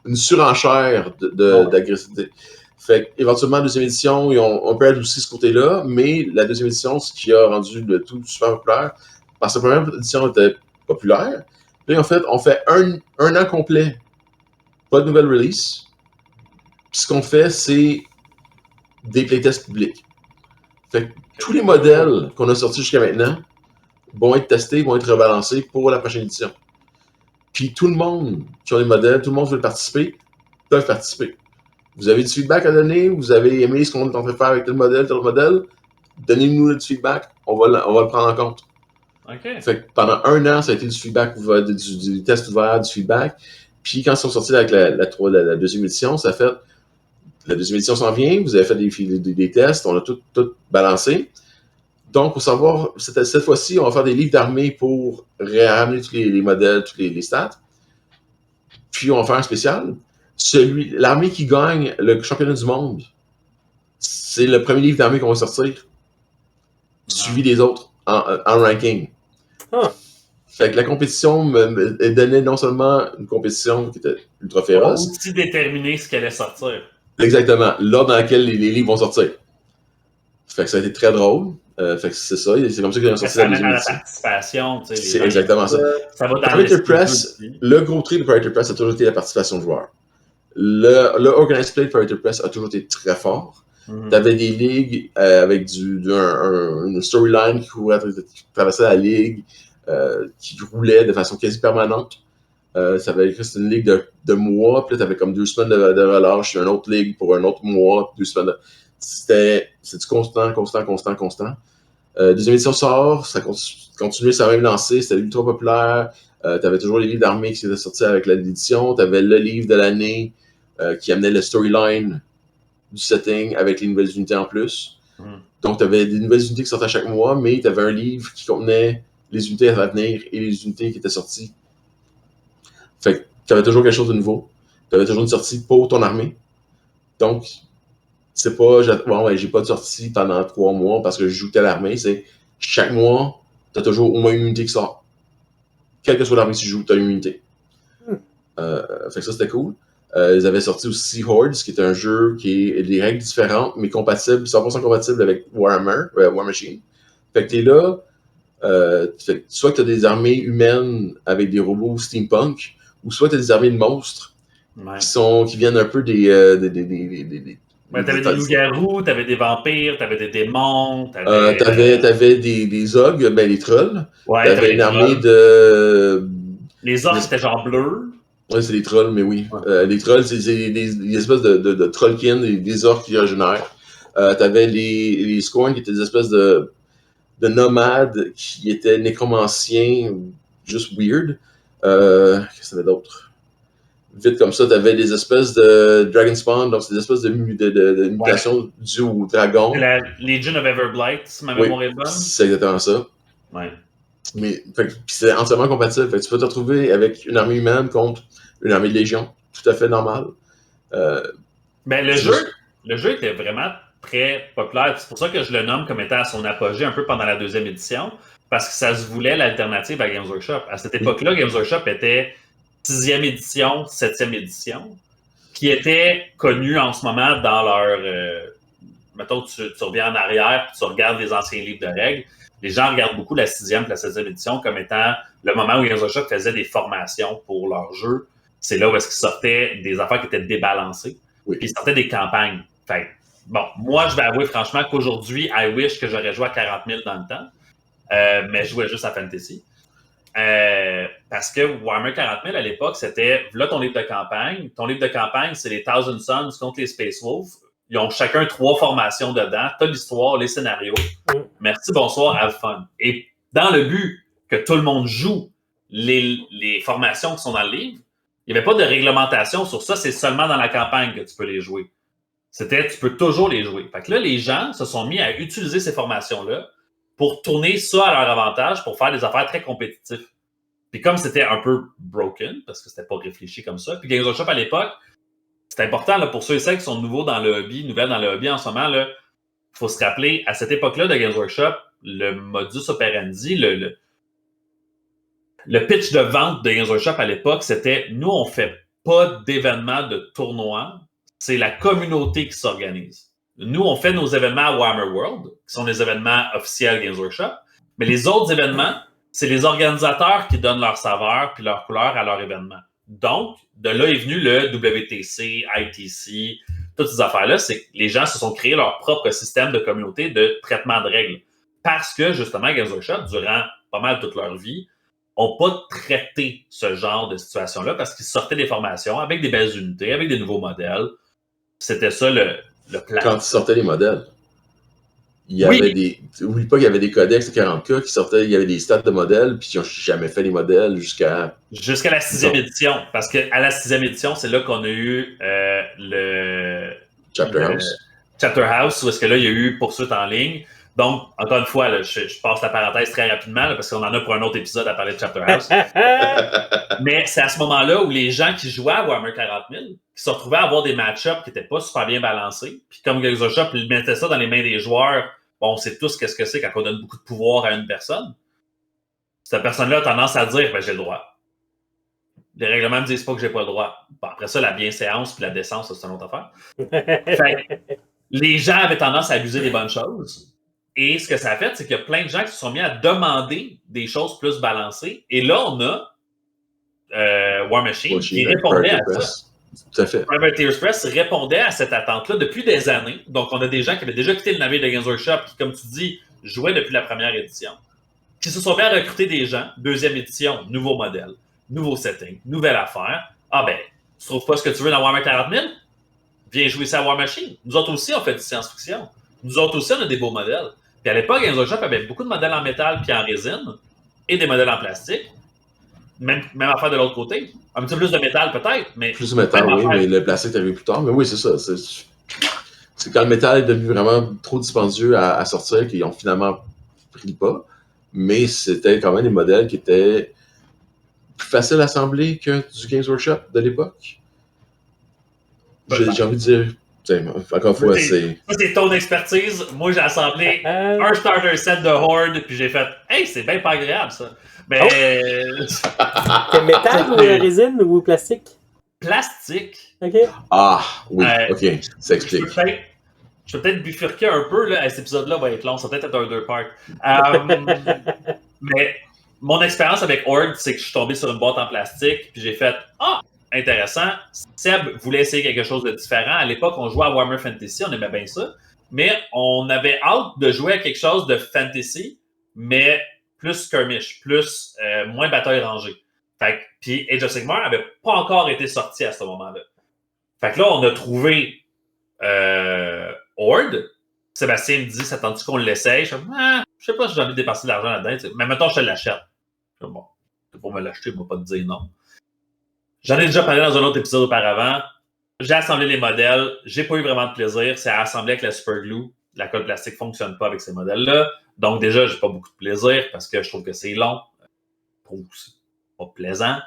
une surenchère d'agressivité. Fait qu'éventuellement, la deuxième édition, on peut adoucir ce côté-là, mais la deuxième édition, ce qui a rendu le tout super populaire, parce que la première édition était populaire, puis en fait, on fait un an complet, pas de nouvelle release, puis ce qu'on fait, c'est des playtests publics. Fait que tous les modèles qu'on a sortis jusqu'à maintenant vont être testés, vont être rebalancés pour la prochaine édition. Puis tout le monde qui a des modèles, tout le monde veut participer, peuvent participer. Vous avez du feedback à donner, vous avez aimé ce qu'on est en train de faire avec tel modèle, donnez-nous du feedback, on va le prendre en compte. Okay. Fait que pendant un an, ça a été du feedback, du test ouvert, du feedback. Puis quand ils sont sortis avec la deuxième édition, ça fait... La deuxième édition s'en vient, vous avez fait des tests, on a tout balancé. Donc, pour savoir, cette fois-ci, on va faire des livres d'armée pour ramener tous les modèles, tous les stats. Puis, on va faire un spécial. L'armée qui gagne le championnat du monde, c'est le premier livre d'armée qu'on va sortir, suivi des autres en ranking. Fait que la compétition me donnait non seulement une compétition qui était ultra féroce. On a aussi déterminé ce qu'elle allait sortir. Exactement, l'ordre dans lequel les livres vont sortir. Fait que ça a été très drôle. Fait que c'est ça, c'est comme ça qu'ils ont sorti la deuxième édition. La participation, tu sais. C'est exactement ça. Ça va dans Predator Press, le gros truc de Predator Press a toujours été la participation de joueurs. Le Organized Play de Predator Press a toujours été très fort. Tu avais des ligues avec une storyline qui traversait la ligue, qui roulait de façon quasi permanente. C'était une ligue de mois, puis là, tu avais comme 2 semaines de relâche, une autre ligue pour un autre mois, 2 semaines de... C'est du constant. Deuxième édition sort, ça continuait sa même lancée, c'était ultra populaire. Tu avais toujours les livres d'armée qui étaient sortis avec l'édition. Tu avais le livre de l'année qui amenait le storyline du setting avec les nouvelles unités en plus. Donc, tu avais des nouvelles unités qui sortaient chaque mois, mais tu avais un livre qui contenait les unités à venir et les unités qui étaient sorties. Fait que tu avais toujours quelque chose de nouveau. Tu avais toujours une sortie pour ton armée. Donc, c'est pas, j'ai pas de sortie pendant 3 mois parce que je joue telle armée. C'est chaque mois, tu as toujours au moins une unité qui sort. Quelle que soit l'armée que tu joues, tu as une unité. Fait que ça, c'était cool. Ils avaient sorti aussi Hordes, qui est un jeu qui est des règles différentes, mais compatibles, 100% compatible avec Warhammer, War Machine. Fait que t'es là, soit que tu as des armées humaines avec des robots steampunk, où soit tu as des armées de monstres qui viennent un peu des t'avais des loups-garous, t'avais des vampires, t'avais des démons, t'avais des ogres, les trolls. Ouais, t'avais une armée de... Les orques, c'était genre bleu. Ouais, c'est des trolls, mais oui. Ouais. Les trolls, c'est des espèces de trollkin, des orques qui régénèrent. T'avais les Scorn qui étaient des espèces de nomades qui étaient nécromanciens, juste weird. Qu'est-ce que t'avais d'autre? Vite comme ça, t'avais des espèces de Dragon Spawn, donc c'est des espèces de mutations dues au dragon. C'est la Legion of Everblight, si ma mémoire est bonne. C'est exactement ça. Ouais. Mais c'est entièrement compatible. Fait que tu peux te retrouver avec une armée humaine contre une armée de légion. Tout à fait normal. Le jeu était vraiment très populaire. C'est pour ça que je le nomme comme étant à son apogée un peu pendant la deuxième édition, parce que ça se voulait l'alternative à Games Workshop. À cette époque-là, Games Workshop était 6e édition, 7e édition, qui était connue en ce moment dans leur... mettons, tu reviens en arrière et tu regardes les anciens livres de règles. Les gens regardent beaucoup la 6e et la 7e édition comme étant le moment où Games Workshop faisait des formations pour leurs jeux. C'est là où est-ce qu'ils sortaient des affaires qui étaient débalancées. Oui. Puis ils sortaient des campagnes. Fait bon, moi, je vais avouer franchement qu'aujourd'hui, I wish que j'aurais joué à 40 000 dans le temps. Mais je jouais juste à Fantasy. Parce que Warhammer 40 000 à l'époque, c'était là ton livre de campagne. Ton livre de campagne, c'est les Thousand Suns contre les Space Wolves. Ils ont chacun 3 formations dedans. T'as l'histoire, les scénarios. Merci, bonsoir, have fun. Et dans le but que tout le monde joue les formations qui sont dans le livre, il n'y avait pas de réglementation sur ça. C'est seulement dans la campagne que tu peux les jouer. C'était, tu peux toujours les jouer. Fait que là, les gens se sont mis à utiliser ces formations-là pour tourner ça à leur avantage pour faire des affaires très compétitives. Puis comme c'était un peu broken, parce que c'était pas réfléchi comme ça, puis Games Workshop à l'époque, c'est important là, pour ceux et celles qui sont nouveaux dans le hobby, nouvelles dans le hobby en ce moment, il faut se rappeler, à cette époque-là de Games Workshop, le modus operandi, le pitch de vente de Games Workshop à l'époque, c'était nous, on fait pas d'événements de tournois, c'est la communauté qui s'organise. Nous, on fait nos événements à Warhammer World, qui sont les événements officiels Games Workshop, mais les autres événements, c'est les organisateurs qui donnent leur saveur puis leur couleur à leur événement. Donc, de là est venu le WTC, ITC, toutes ces affaires-là, c'est que les gens se sont créés leur propre système de communauté de traitement de règles. Parce que, justement, Games Workshop, durant pas mal toute leur vie, n'ont pas traité ce genre de situation-là parce qu'ils sortaient des formations avec des belles unités, avec des nouveaux modèles. C'était ça le plan. Quand ils sortaient les modèles, il y avait des... Oublie pas qu'il y avait des codex de 40K qui sortaient, il y avait des stats de modèles, puis ils n'ont jamais fait les modèles jusqu'à la 6e édition. Parce qu'à la 6e édition, c'est là qu'on a eu le Chapter House, où est-ce que là, il y a eu poursuite en ligne. Donc, encore une fois, là, je passe la parenthèse très rapidement, là, parce qu'on en a pour un autre épisode à parler de Chapter House. Mais c'est à ce moment-là où les gens qui jouaient à Warhammer 40 000, qui se retrouvaient à avoir des match-ups qui n'étaient pas super bien balancés, puis comme Games Workshop mettait ça dans les mains des joueurs, bon, on sait tous qu'est-ce que c'est quand on donne beaucoup de pouvoir à une personne. Cette personne-là a tendance à dire, ben, j'ai le droit. Les règlements me disent pas que j'ai pas le droit. Bon, après ça, la bienséance puis la décence, c'est une autre affaire. Fait, les gens avaient tendance à abuser des bonnes choses. Et ce que ça a fait, c'est qu'il y a plein de gens qui se sont mis à demander des choses plus balancées. Et là, on a War Machine qui répondait à ça. Tout à fait. Privateers Press répondait à cette attente-là depuis des années. Donc, on a des gens qui avaient déjà quitté le navire de Games Workshop qui, comme tu dis, jouaient depuis la première édition, qui se sont mis à recruter des gens. Deuxième édition, nouveau modèle, nouveau setting, nouvelle affaire. Ah ben, tu trouves pas ce que tu veux dans Warhammer 40 000? Viens jouer ça à War Machine. Nous autres aussi, on fait du science-fiction. Nous autres aussi, on a des beaux modèles. Puis à l'époque, Games Workshop avait beaucoup de modèles en métal puis en résine et des modèles en plastique. Même affaire de l'autre côté. Un petit peu plus de métal peut-être, mais... Plus de métal, oui, mais le plastique est arrivé plus tard. Mais oui, c'est ça. C'est quand le métal est devenu vraiment trop dispendieux à sortir qu'ils ont finalement pris pas. Mais c'était quand même des modèles qui étaient plus faciles à assembler que du Games Workshop de l'époque. J'ai envie de dire... Encore une fois, c'est... Ça, c'est ton expertise. Moi, j'ai assemblé un starter set de Horde, puis j'ai fait « Hey, c'est bien pas agréable, ça! » Mais... C'est métal ou résine ou plastique? Plastique. OK. Ah, oui, OK. Ça explique. Je peux peut-être bifurquer un peu, là. Cet épisode-là va être long. Ça va peut-être être un 2-part. Mais mon expérience avec Horde, c'est que je suis tombé sur une boîte en plastique, puis j'ai fait « Ah, intéressant. » Seb voulait essayer quelque chose de différent. À l'époque, on jouait à Warhammer Fantasy, on aimait bien ça, mais on avait hâte de jouer à quelque chose de fantasy, mais plus skirmish, moins bataille rangée. Fait que, puis Age of Sigmar n'avait pas encore été sorti à ce moment-là. Fait que là, on a trouvé Horde. Sébastien me dit, ça tente qu'on l'essaye? Je sais pas si j'ai envie de dépenser de l'argent là-dedans. Mais mettons, je te l'achète. Bon, c'est pour me l'acheter, je ne vais pas te dire non. J'en ai déjà parlé dans un autre épisode auparavant. J'ai assemblé les modèles. J'ai pas eu vraiment de plaisir. C'est à assembler avec la super glue. La colle plastique ne fonctionne pas avec ces modèles-là. Donc déjà, j'ai pas beaucoup de plaisir parce que je trouve que c'est long. Je trouve que c'est pas plaisant.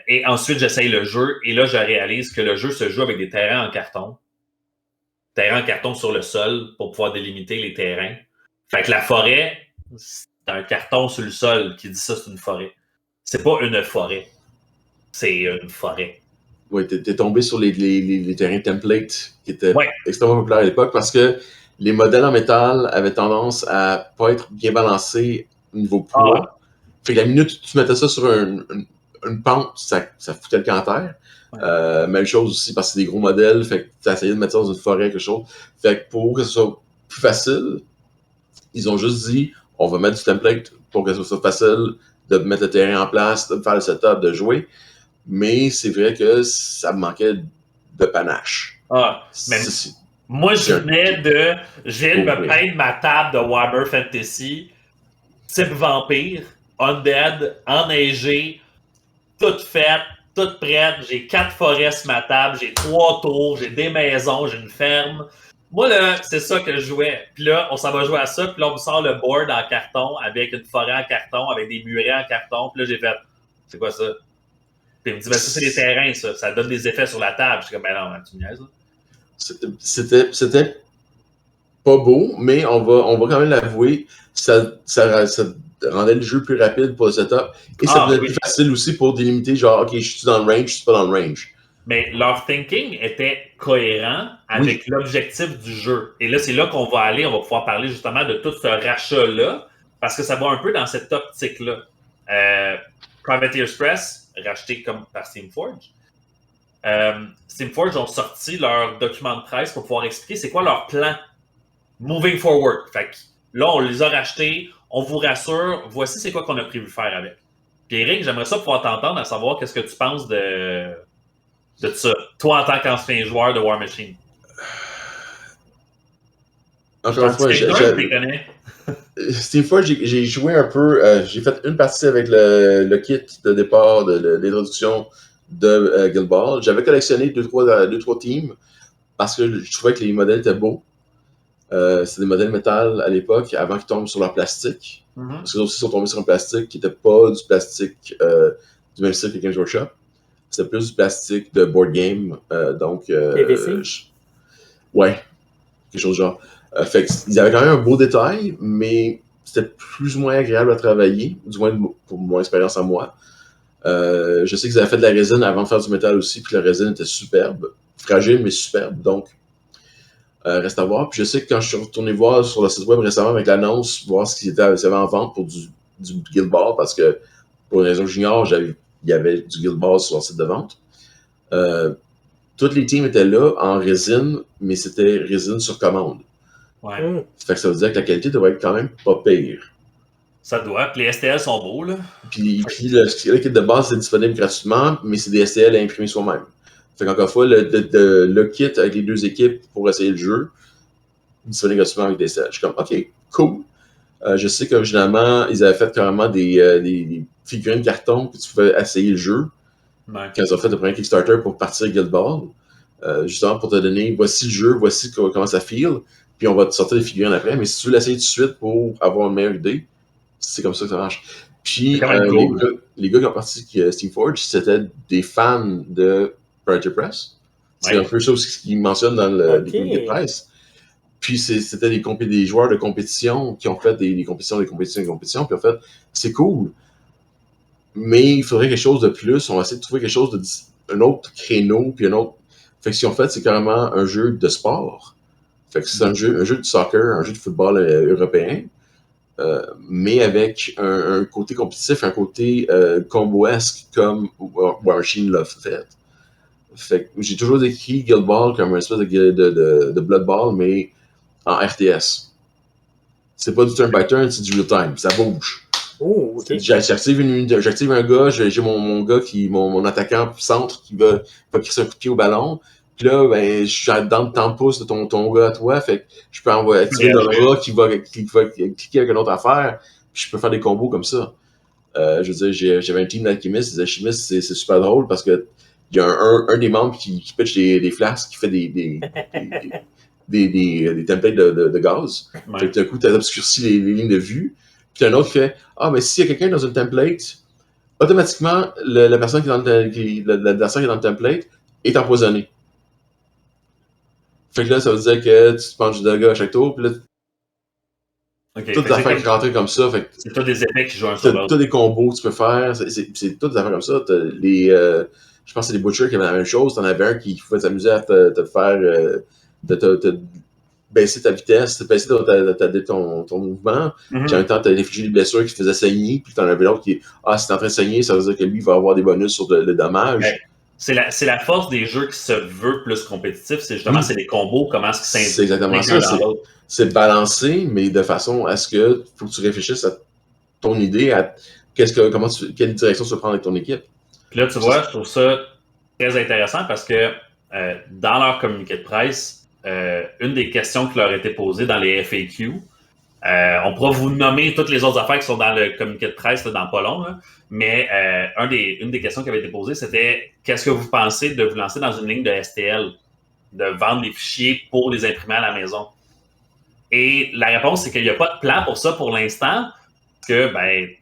Et ensuite, j'essaye le jeu. Et là, je réalise que le jeu se joue avec des terrains en carton. Terrain en carton sur le sol pour pouvoir délimiter les terrains. Fait que la forêt, c'est un carton sur le sol qui dit ça, c'est une forêt. C'est pas une forêt. C'est une forêt. Oui, t'es tombé sur les terrains templates qui étaient extrêmement populaires à l'époque parce que les modèles en métal avaient tendance à pas être bien balancés au niveau poids. Fait que la minute où tu mettais ça sur une pente, ça foutait le camp à terre. Même chose aussi parce que c'est des gros modèles, fait que tu as essayé de mettre ça dans une forêt, quelque chose. Fait que pour que ce soit plus facile, ils ont juste dit on va mettre du template pour que ce soit facile de mettre le terrain en place, de faire le setup, de jouer. Mais c'est vrai que ça me manquait de panache. Moi, je venais de me peindre ma table de Warhammer Fantasy, type vampire, undead, enneigé, toute faite. Toute prête, j'ai 4 forêts sur ma table, j'ai 3 tours, j'ai des maisons, j'ai une ferme. Moi, là, c'est ça que je jouais. Puis là, on s'en va jouer à ça, puis là, on me sort le board en carton avec une forêt en carton, avec des murets en carton. Puis là, j'ai fait, c'est quoi ça? Puis il me dit, ben ça, c'est des terrains, ça. Ça donne des effets sur la table. Je suis comme, ben non, tu me niaises, là. C'était pas beau, mais on va quand même l'avouer, ça rendait le jeu plus rapide pour le setup. Et ça devenait plus facile aussi pour délimiter, genre, OK, je suis dans le range, je suis pas dans le range. Mais leur thinking était cohérent avec l'objectif du jeu. Et là, c'est là qu'on va aller, on va pouvoir parler justement de tout ce rachat-là, parce que ça va un peu dans cette optique-là. Privateers Press, racheté comme par Steamforge. Steamforge ont sorti leur document de presse pour pouvoir expliquer c'est quoi leur plan moving forward. Fait que là, on les a rachetés. On vous rassure, voici c'est quoi qu'on a prévu faire avec. Puis Eric, j'aimerais ça pouvoir t'entendre à savoir qu'est-ce que tu penses de ça, toi en tant qu'ancien joueur de War Machine. Encore une fois, Steamforge, j'ai joué un peu, j'ai fait une partie avec le kit de départ de l'introduction de Guild Ball. J'avais collectionné 2-3 teams parce que je trouvais que les modèles étaient beaux. C'est des modèles métal à l'époque, avant qu'ils tombent sur leur plastique. Parce que aussi, ils sont tombés sur un plastique qui n'était pas du plastique du même style que Games Workshop. C'était plus du plastique de board game. PVC? Ouais, quelque chose de genre. Fait qu'ils avaient quand même un beau détail, mais c'était plus ou moins agréable à travailler, du moins pour mon expérience à moi. Je sais qu'ils avaient fait de la résine avant de faire du métal aussi, puis la résine était superbe. Fragile, mais superbe. Donc, reste à voir. Puis je sais que quand je suis retourné voir sur le site web récemment avec l'annonce, voir ce qu'il y avait en vente pour du Guild Ball, parce que pour une raison junior, il y avait du Guild Ball sur le site de vente. Toutes les teams étaient là en résine, mais c'était résine sur commande. Ouais. Fait que ça veut dire que la qualité devrait être quand même pas pire. Ça doit. Puis les STL sont beaux, là. Puis le kit de base, c'est disponible gratuitement, mais c'est des STL à imprimer soi-même. Fait qu'encore une fois, le kit avec les 2 équipes pour essayer le jeu, disponible gratuitement avec des STL. Je suis comme, OK, cool. Je sais qu'originalement, ils avaient fait carrément des figurines carton que tu pouvais essayer le jeu. Ouais. Quand ils ont fait le premier Kickstarter pour partir Guild Ball, justement pour te donner, voici le jeu, voici comment ça feel, puis on va te sortir les figurines après. Mais si tu veux l'essayer tout de suite pour avoir une meilleure idée, c'est comme ça que ça marche. Puis les gars qui ont parti Steamforge, c'était des fans de Privateer Press. C'est un peu ça aussi qu'ils mentionnent dans les communiqués de presse. Puis c'était des joueurs de compétition qui ont fait des compétitions, puis en fait, c'est cool. Mais il faudrait quelque chose de plus. On va essayer de trouver quelque chose un autre créneau, puis un autre. Fait que ce qu'ils ont fait, c'est carrément un jeu de sport. Fait que c'est un jeu de soccer, un jeu de football européen. mais avec un côté compétitif, un côté combo-esque comme War Machine l'a fait. Fait que j'ai toujours décrit Guild Ball comme une espèce de Blood Ball, mais en RTS. C'est pas du turn by turn, c'est du real time. Ça bouge. Oh, ok. J'active un gars, j'ai mon gars mon attaquant centre qui va crisser un coup de pied au ballon. Puis là, ben, je suis dans le temps de pouce de ton gars à toi. Fait que je peux activer le rat qui va cliquer avec une autre affaire. Puis je peux faire des combos comme ça. Je veux dire, j'avais un team d'alchimistes. Les alchimistes, c'est super drôle parce que il y a un des membres qui pitch des flasques, qui fait des templates de gaz. Ouais. Fait que d'un coup, tu obscurcis les lignes de vue. Puis un autre qui fait mais s'il y a quelqu'un dans une template, automatiquement, la personne qui est dans l'adversaire qui est dans le template est empoisonnée. Fait que là, ça veut dire que tu te penches du dégât à chaque tour, puis là, toutes les affaires qui rentrent comme ça. C'est tous des effets qui jouent un sur l'autre. Tous des combos que tu peux faire, c'est toutes des affaires comme ça. Je pense que c'est les Butchers qui avaient la même chose. T'en avais un qui pouvait s'amuser à te faire te baisser ta vitesse, baisser ton mouvement. Puis en même temps, t'as infligé des blessures qui te faisaient saigner, puis t'en avais l'autre qui c'est en train de saigner, ça veut dire que lui, il va avoir des bonus sur le dommage. Ouais. C'est la force des jeux qui se veut plus compétitif, c'est justement c'est les combos, comment est-ce qu'ils C'est exactement ça. C'est balancé, mais de façon à ce que faut que tu réfléchisses à ton idée, à quelle direction tu veux prendre avec ton équipe. Puis là, tu vois, je trouve ça très intéressant parce que dans leur communiqué de presse, une des questions qui leur a été posée dans les FAQ, on pourra vous nommer toutes les autres affaires qui sont dans le communiqué de presse là, dans pas long, là, mais une des questions qui avait été posée, c'était qu'est-ce que vous pensez de vous lancer dans une ligne de STL, de vendre les fichiers pour les imprimer à la maison? Et la réponse, c'est qu'il n'y a pas de plan pour ça pour l'instant, que c'est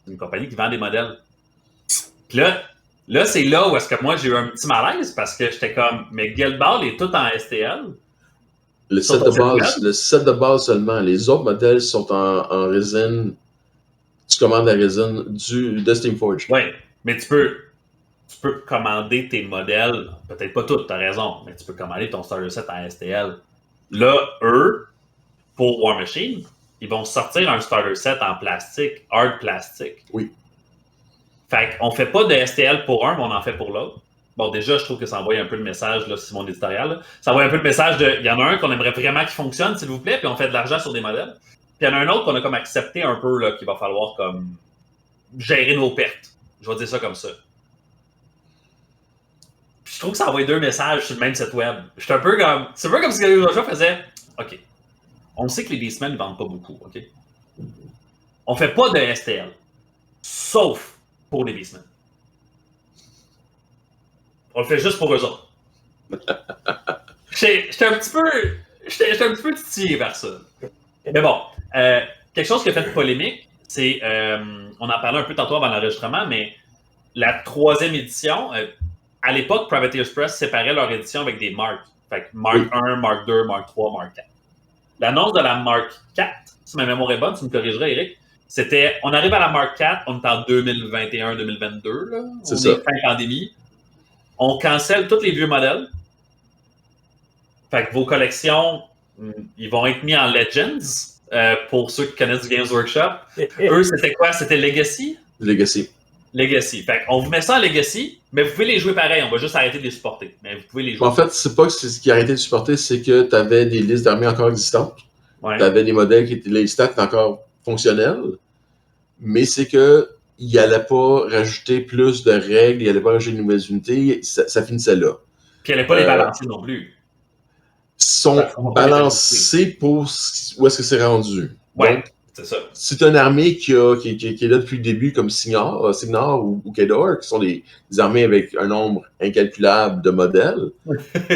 une compagnie qui vend des modèles. Puis là, c'est là où est-ce que moi j'ai eu un petit malaise parce que j'étais comme, mais Guild Ball est tout en STL. Le set de base seulement. Les autres modèles sont en résine. Tu commandes la résine de Steamforge. Oui, mais tu peux commander tes modèles, peut-être pas tous, tu as raison, mais tu peux commander ton starter set en STL. Là, eux, pour War Machine, ils vont sortir un starter set en plastique, hard plastique. Oui. Fait qu'on fait pas de STL pour un, mais on en fait pour l'autre. Bon, déjà, je trouve que ça envoie un peu le message, là, c'est mon éditorial. Là. Ça envoie un peu le message de, il y en a un qu'on aimerait vraiment qu'il fonctionne, s'il vous plaît, puis on fait de l'argent sur des modèles. Puis il y en a un autre qu'on a comme accepté un peu, là, qu'il va falloir comme gérer nos pertes. Je vais dire ça comme ça. Puis je trouve que ça envoie deux messages sur le même site web. Je suis un peu comme, c'est un peu comme si les gens faisaient, OK, on sait que les Beastmen ne vendent pas beaucoup, OK? On fait pas de STL, sauf pour les Beastmen. On le fait juste pour eux autres. J'étais un petit peu titillé par ça. Mais bon, quelque chose qui a fait polémique, c'est, on en parlait un peu tantôt avant l'enregistrement, mais la 3e édition, à l'époque, Privateers Press séparait leur édition avec des marques. Fait que Mark 1, Mark 2, Mark 3, Mark 4. L'annonce de la Mark 4, si ma mémoire est bonne, tu me corrigeras, Eric, c'était, on arrive à la Mark 4, on est en 2021-2022, là. C'est ça. Fin pandémie. On cancelle tous les vieux modèles. Fait que vos collections, ils vont être mis en Legends, pour ceux qui connaissent du Games Workshop. Eux, c'était quoi? C'était Legacy? Legacy. Fait qu'on vous met ça en Legacy, mais vous pouvez les jouer pareil. On va juste arrêter de les supporter. Mais vous pouvez les jouer. En fait, c'est pas que c'est ce qui a arrêté de supporter, c'est que tu avais des listes d'armées encore existantes. Ouais. Tu avais des modèles qui étaient, les stats étaient encore fonctionnels, mais c'est que il n'allait pas rajouter plus de règles, il n'allait pas rajouter de nouvelles unités, ça finissait là. Puis il n'allait pas les balancer non plus. Ils sont balancés pour où est-ce que c'est rendu. Ouais, donc, c'est ça. Si tu as une armée qui est là depuis le début, comme Signar ou Kedor, qui sont des armées avec un nombre incalculable de modèles,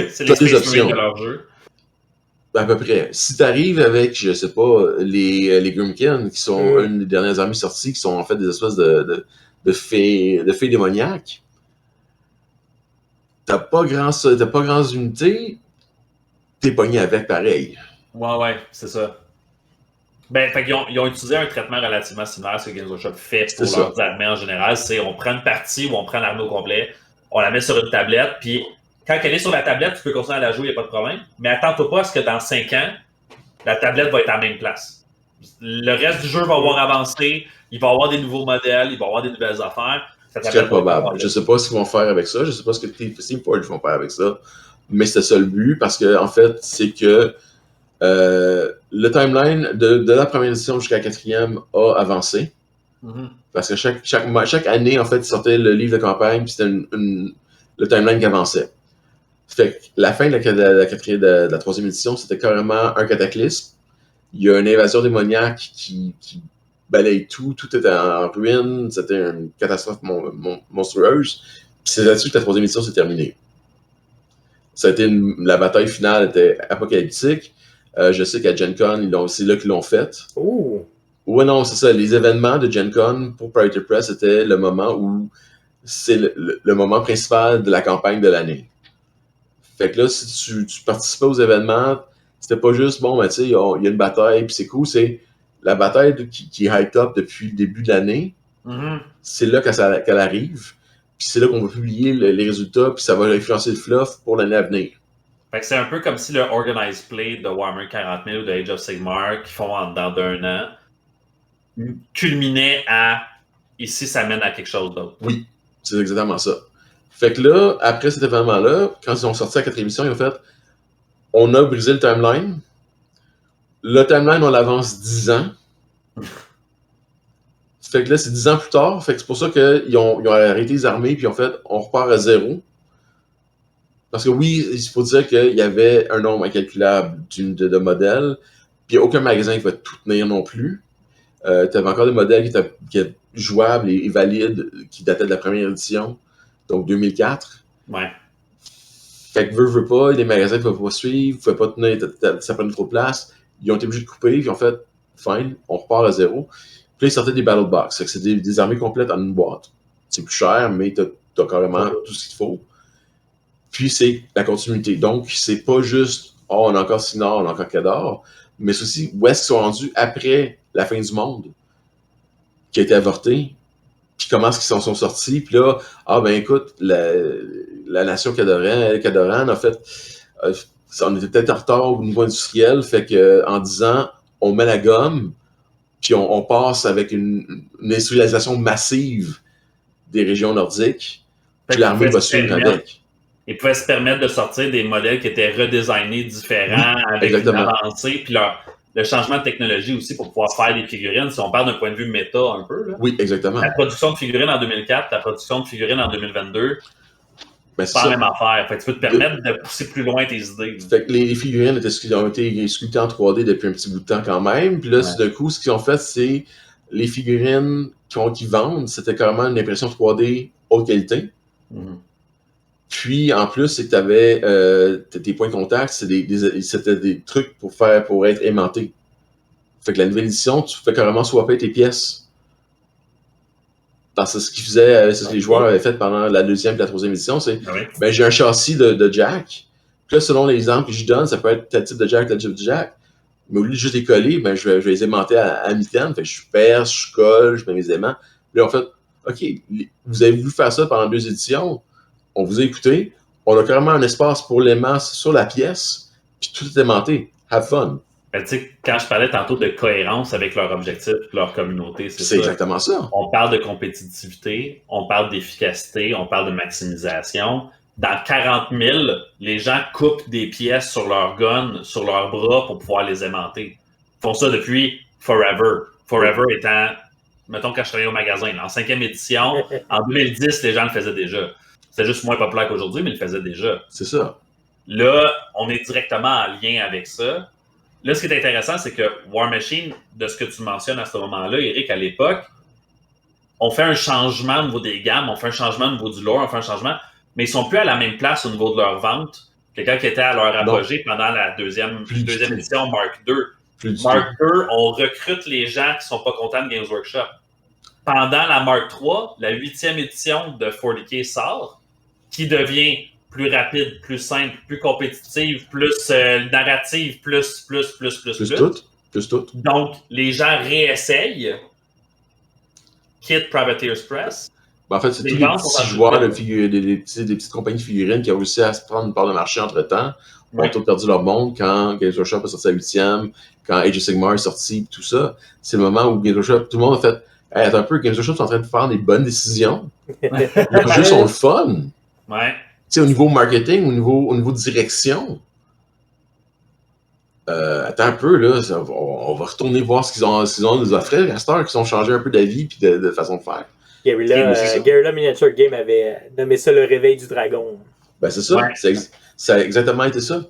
c'est les des options de leur jeu. À peu près. Si tu arrives avec, je sais pas, les Grumkin, qui sont une des dernières armées sorties, qui sont en fait des espèces de fées démoniaques, t'as pas grandes unités, t'es pogné avec pareil. Ouais, c'est ça. Fait qu'ils ont utilisé un traitement relativement similaire à ce que Games Workshop fait pour leurs armées en général. C'est on prend une partie ou on prend l'armée au complet, on la met sur une tablette, puis quand elle est sur la tablette, tu peux continuer à la jouer, il n'y a pas de problème. Mais attends-toi pas à ce que dans 5 ans, la tablette va être à la même place. le reste du jeu va avoir avancé, il va y avoir des nouveaux modèles, il va y avoir des nouvelles affaires. C'est très probable. Je ne sais pas ce qu'ils vont faire avec ça, je ne sais pas ce que Team Forge vont faire avec ça, mais c'était ça le but, parce que en fait, c'est que le timeline de la première édition jusqu'à la quatrième a avancé. Parce que chaque année, en fait, il sortait le livre de campagne, puis c'était le timeline qui avançait. Fait que la fin de la troisième édition, c'était carrément un cataclysme. Il y a une invasion démoniaque qui balaye tout était en ruine, c'était une catastrophe monstrueuse. Puis c'est là-dessus que la troisième édition s'est terminée. La bataille finale était apocalyptique. Je sais qu'à Gen Con, c'est là qu'ils l'ont faite. Oh! Ouais, non, c'est ça. Les événements de Gen Con pour Priority Press, c'était le moment où c'est le moment principal de la campagne de l'année. Fait que là, si tu participais aux événements, c'était pas juste, bon, ben, tu sais, il y a une bataille, puis c'est cool, c'est la bataille qui est hyped up depuis le début de l'année. C'est là qu'elle arrive, puis c'est là qu'on va publier les résultats, puis ça va influencer le fluff pour l'année à venir. Fait que c'est un peu comme si le Organized Play de Warhammer 40 000 ou de Age of Sigmar, qui font dans d'un an, culminait à ici, ça mène à quelque chose d'autre. Oui, c'est exactement ça. Fait que là, après cet événement-là, quand ils ont sorti la quatrième émission, ils ont fait on a brisé le timeline. Le timeline, on l'avance 10 ans. Fait que là, c'est 10 ans plus tard. Fait que c'est pour ça qu'ils ont arrêté les armées puis ils ont fait on repart à zéro. Parce que oui, il faut dire qu'il y avait un nombre incalculable de modèles, puis aucun magasin qui va tout tenir non plus. Tu avais encore des modèles qui étaient jouables et valides qui dataient de la première édition, donc 2004. Ouais. Fait que veut pas, les magasins ne pouvaient pas suivre, ne pouvaient pas tenir, ça prenait trop de place. Ils ont été obligés de couper, puis ils ont fait fine, on repart à zéro. Puis là, ils sortaient des battle box, fait que c'est des armées complètes en une boîte. C'est plus cher, mais t'as carrément tout ce qu'il faut. Puis c'est la continuité. Donc, c'est pas juste on a encore Signor, on a encore Khador, mais c'est aussi où est-ce qu'ils sont rendus après la fin du monde, qui a été avorté, puis comment est-ce qu'ils s'en sont sortis, puis là, ben écoute, la nation Khadoran, en fait, on était peut-être en retard au niveau industriel, fait qu'en disant, on met la gomme, puis on passe avec une industrialisation massive des régions nordiques, puis l'armée va suivre avec. Ils pouvaient se permettre de sortir des modèles qui étaient redesignés différents, avec une avancée, puis le changement de technologie aussi pour pouvoir faire des figurines, si on parle d'un point de vue méta un peu. Là. Oui, exactement. La production de figurines en 2004, la production de figurines en 2022, c'est pas la même affaire. Fait que tu peux te permettre de pousser plus loin tes idées. Fait que les figurines ont été sculptées en 3D depuis un petit bout de temps quand même. Puis là, d'un coup, ce qu'ils ont fait, c'est les figurines qu'ils vendent, c'était carrément une impression 3D haute qualité. Puis, en plus, c'est que tu avais tes points de contact, c'était des trucs pour être aimantés. Fait que la nouvelle édition, tu fais carrément swapper tes pièces. C'est ce qu'ils faisaient, c'est ce que les joueurs avaient fait pendant la deuxième et la troisième édition, c'est j'ai un châssis de Jack. Puis là, selon l'exemple que je donne, ça peut être tel type de Jack, tel type de Jack. Mais au lieu de juste les coller, je vais les aimanter à mitaine. Fait que je perce, je colle, je mets mes aimants. Puis là, en fait, OK, vous avez voulu faire ça pendant 2 éditions. On vous a écouté. On a carrément un espace pour l'aimant sur la pièce. Puis tout est aimanté. Have fun. Tu sais, quand je parlais tantôt de cohérence avec leur objectif et leur communauté, c'est exactement ça. On parle de compétitivité, on parle d'efficacité, on parle de maximisation. Dans 40 000, les gens coupent des pièces sur leur gun, sur leurs bras pour pouvoir les aimanter. Ils font ça depuis forever. Forever étant, mettons, quand je travaillais au magasin, en 5e édition, en 2010, les gens le faisaient déjà. C'était juste moins populaire qu'aujourd'hui, mais ils le faisaient déjà. C'est ça. Là, on est directement en lien avec ça. Là, ce qui est intéressant, c'est que War Machine, de ce que tu mentionnes à ce moment-là, Eric, à l'époque, on fait un changement au niveau des gammes, on fait un changement au niveau du lore, on fait un changement, mais ils sont plus à la même place au niveau de leur vente que quand ils étaient à leur apogée pendant la deuxième édition Mark II. Mark II, on recrute les gens qui ne sont pas contents de Games Workshop. Pendant la Mark III, la 8e édition de 40K sort, qui devient plus rapide, plus simple, plus compétitive, plus narrative, plus tout. Donc, les gens réessayent, quitte Privateer's Press, Ben, en fait, c'est Les tous les ventes sont petits en joueurs, chute. des petites compagnies de figurines qui ont réussi à se prendre une part de marché entre-temps, ont Ouais. tous perdu leur monde quand Games Workshop est sorti à 8e, quand Age of Sigmar est sorti, tout ça. C'est le moment où Games Workshop, tout le monde a fait hey, attends un peu, Games Workshop est en train de faire des bonnes décisions. Leurs jeux sont le fun. Ouais. Tu sais, au niveau marketing, au niveau direction. Attends un peu, là, on va retourner voir ce qu'ils ont nous offrir à cette heure, qu'ils ont changé un peu d'avis et de façon de faire. Guerrilla Miniature Game avait nommé ça le réveil du dragon. Ben, c'est ça. Ouais. Ça a exactement été ça.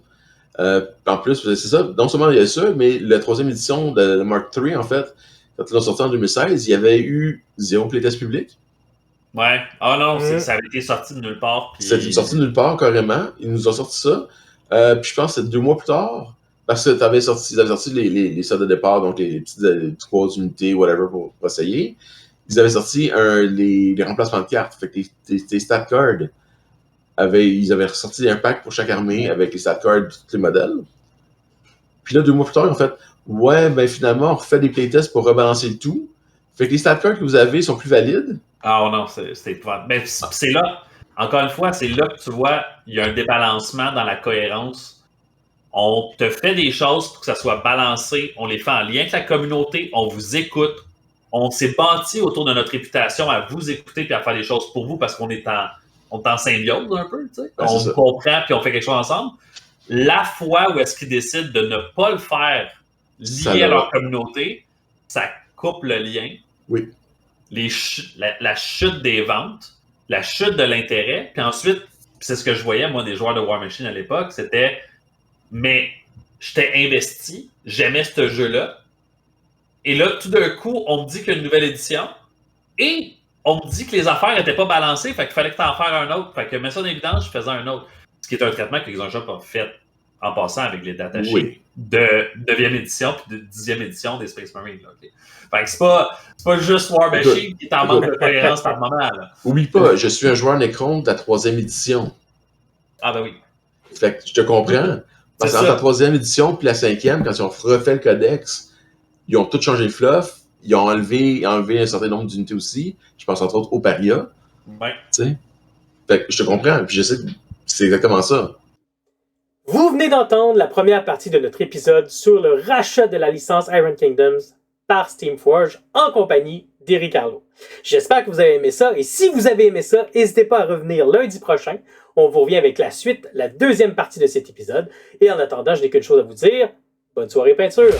En plus, c'est ça. Non seulement il y a ça, mais la 3e édition de Mark III, en fait, quand ils l'ont sorti en 2016, il y avait eu 0 playtest public. Ouais. Ah non, ça avait été sorti de nulle part. Puis... C'était sorti de nulle part, carrément. Ils nous ont sorti ça. Puis je pense que c'est 2 mois plus tard, parce que ils avaient sorti les sortes de départ, donc les petites 3 unités, whatever, pour essayer. Ils avaient sorti les remplacements de cartes. Fait que les stat cards, ils avaient ressorti un pack pour chaque armée avec les stat cards de tous les modèles. Puis là, 2 mois plus tard, ils ont fait ouais, ben finalement, on refait des playtests pour rebalancer le tout. Fait que les stat cards que vous avez sont plus valides. Ah non, c'est épouvantable. Mais c'est là, encore une fois, c'est là que tu vois, il y a un débalancement dans la cohérence. On te fait des choses pour que ça soit balancé. On les fait en lien avec la communauté. On vous écoute. On s'est bâti autour de notre réputation à vous écouter et à faire des choses pour vous parce qu'on est en symbiose un peu. Tu sais. Ben, on comprend puis on fait quelque chose ensemble. La fois où est-ce qu'ils décident de ne pas le faire lié à leur communauté, ça coupe le lien. Oui. La chute des ventes, la chute de l'intérêt, puis ensuite, c'est ce que je voyais, moi, des joueurs de War Machine à l'époque, c'était mais j'étais investi, j'aimais ce jeu-là, et là, tout d'un coup, on me dit qu'il y a une nouvelle édition, et on me dit que les affaires n'étaient pas balancées, fait qu'il fallait que tu en fasses un autre, fait que mets ça en évidence, je faisais un autre. Ce qui est un traitement que les gens ont fait en passant avec les datasheets de 9e édition puis de 10e édition des Space Marines. Là, okay. Fait que c'est pas juste War Machine qui est en manque de cohérence par moment. Là. Oublie pas, je suis un joueur Necron de la 3e édition. Ah ben oui. Fait que je te comprends. Parce que entre la 3e édition et la 5e, quand ils ont refait le codex, ils ont tout changé le fluff. Ils ont enlevé un certain nombre d'unités aussi. Je pense entre autres au Paria. Ouais. Tu sais? Fait que je te comprends. Puis je sais que c'est exactement ça. Vous venez d'entendre la première partie de notre épisode sur le rachat de la licence Iron Kingdoms par Steamforge en compagnie d'Eric Arlo. J'espère que vous avez aimé ça et si vous avez aimé ça, n'hésitez pas à revenir lundi prochain. On vous revient avec la suite, la 2e partie de cet épisode. Et en attendant, je n'ai qu'une chose à vous dire. Bonne soirée peinture!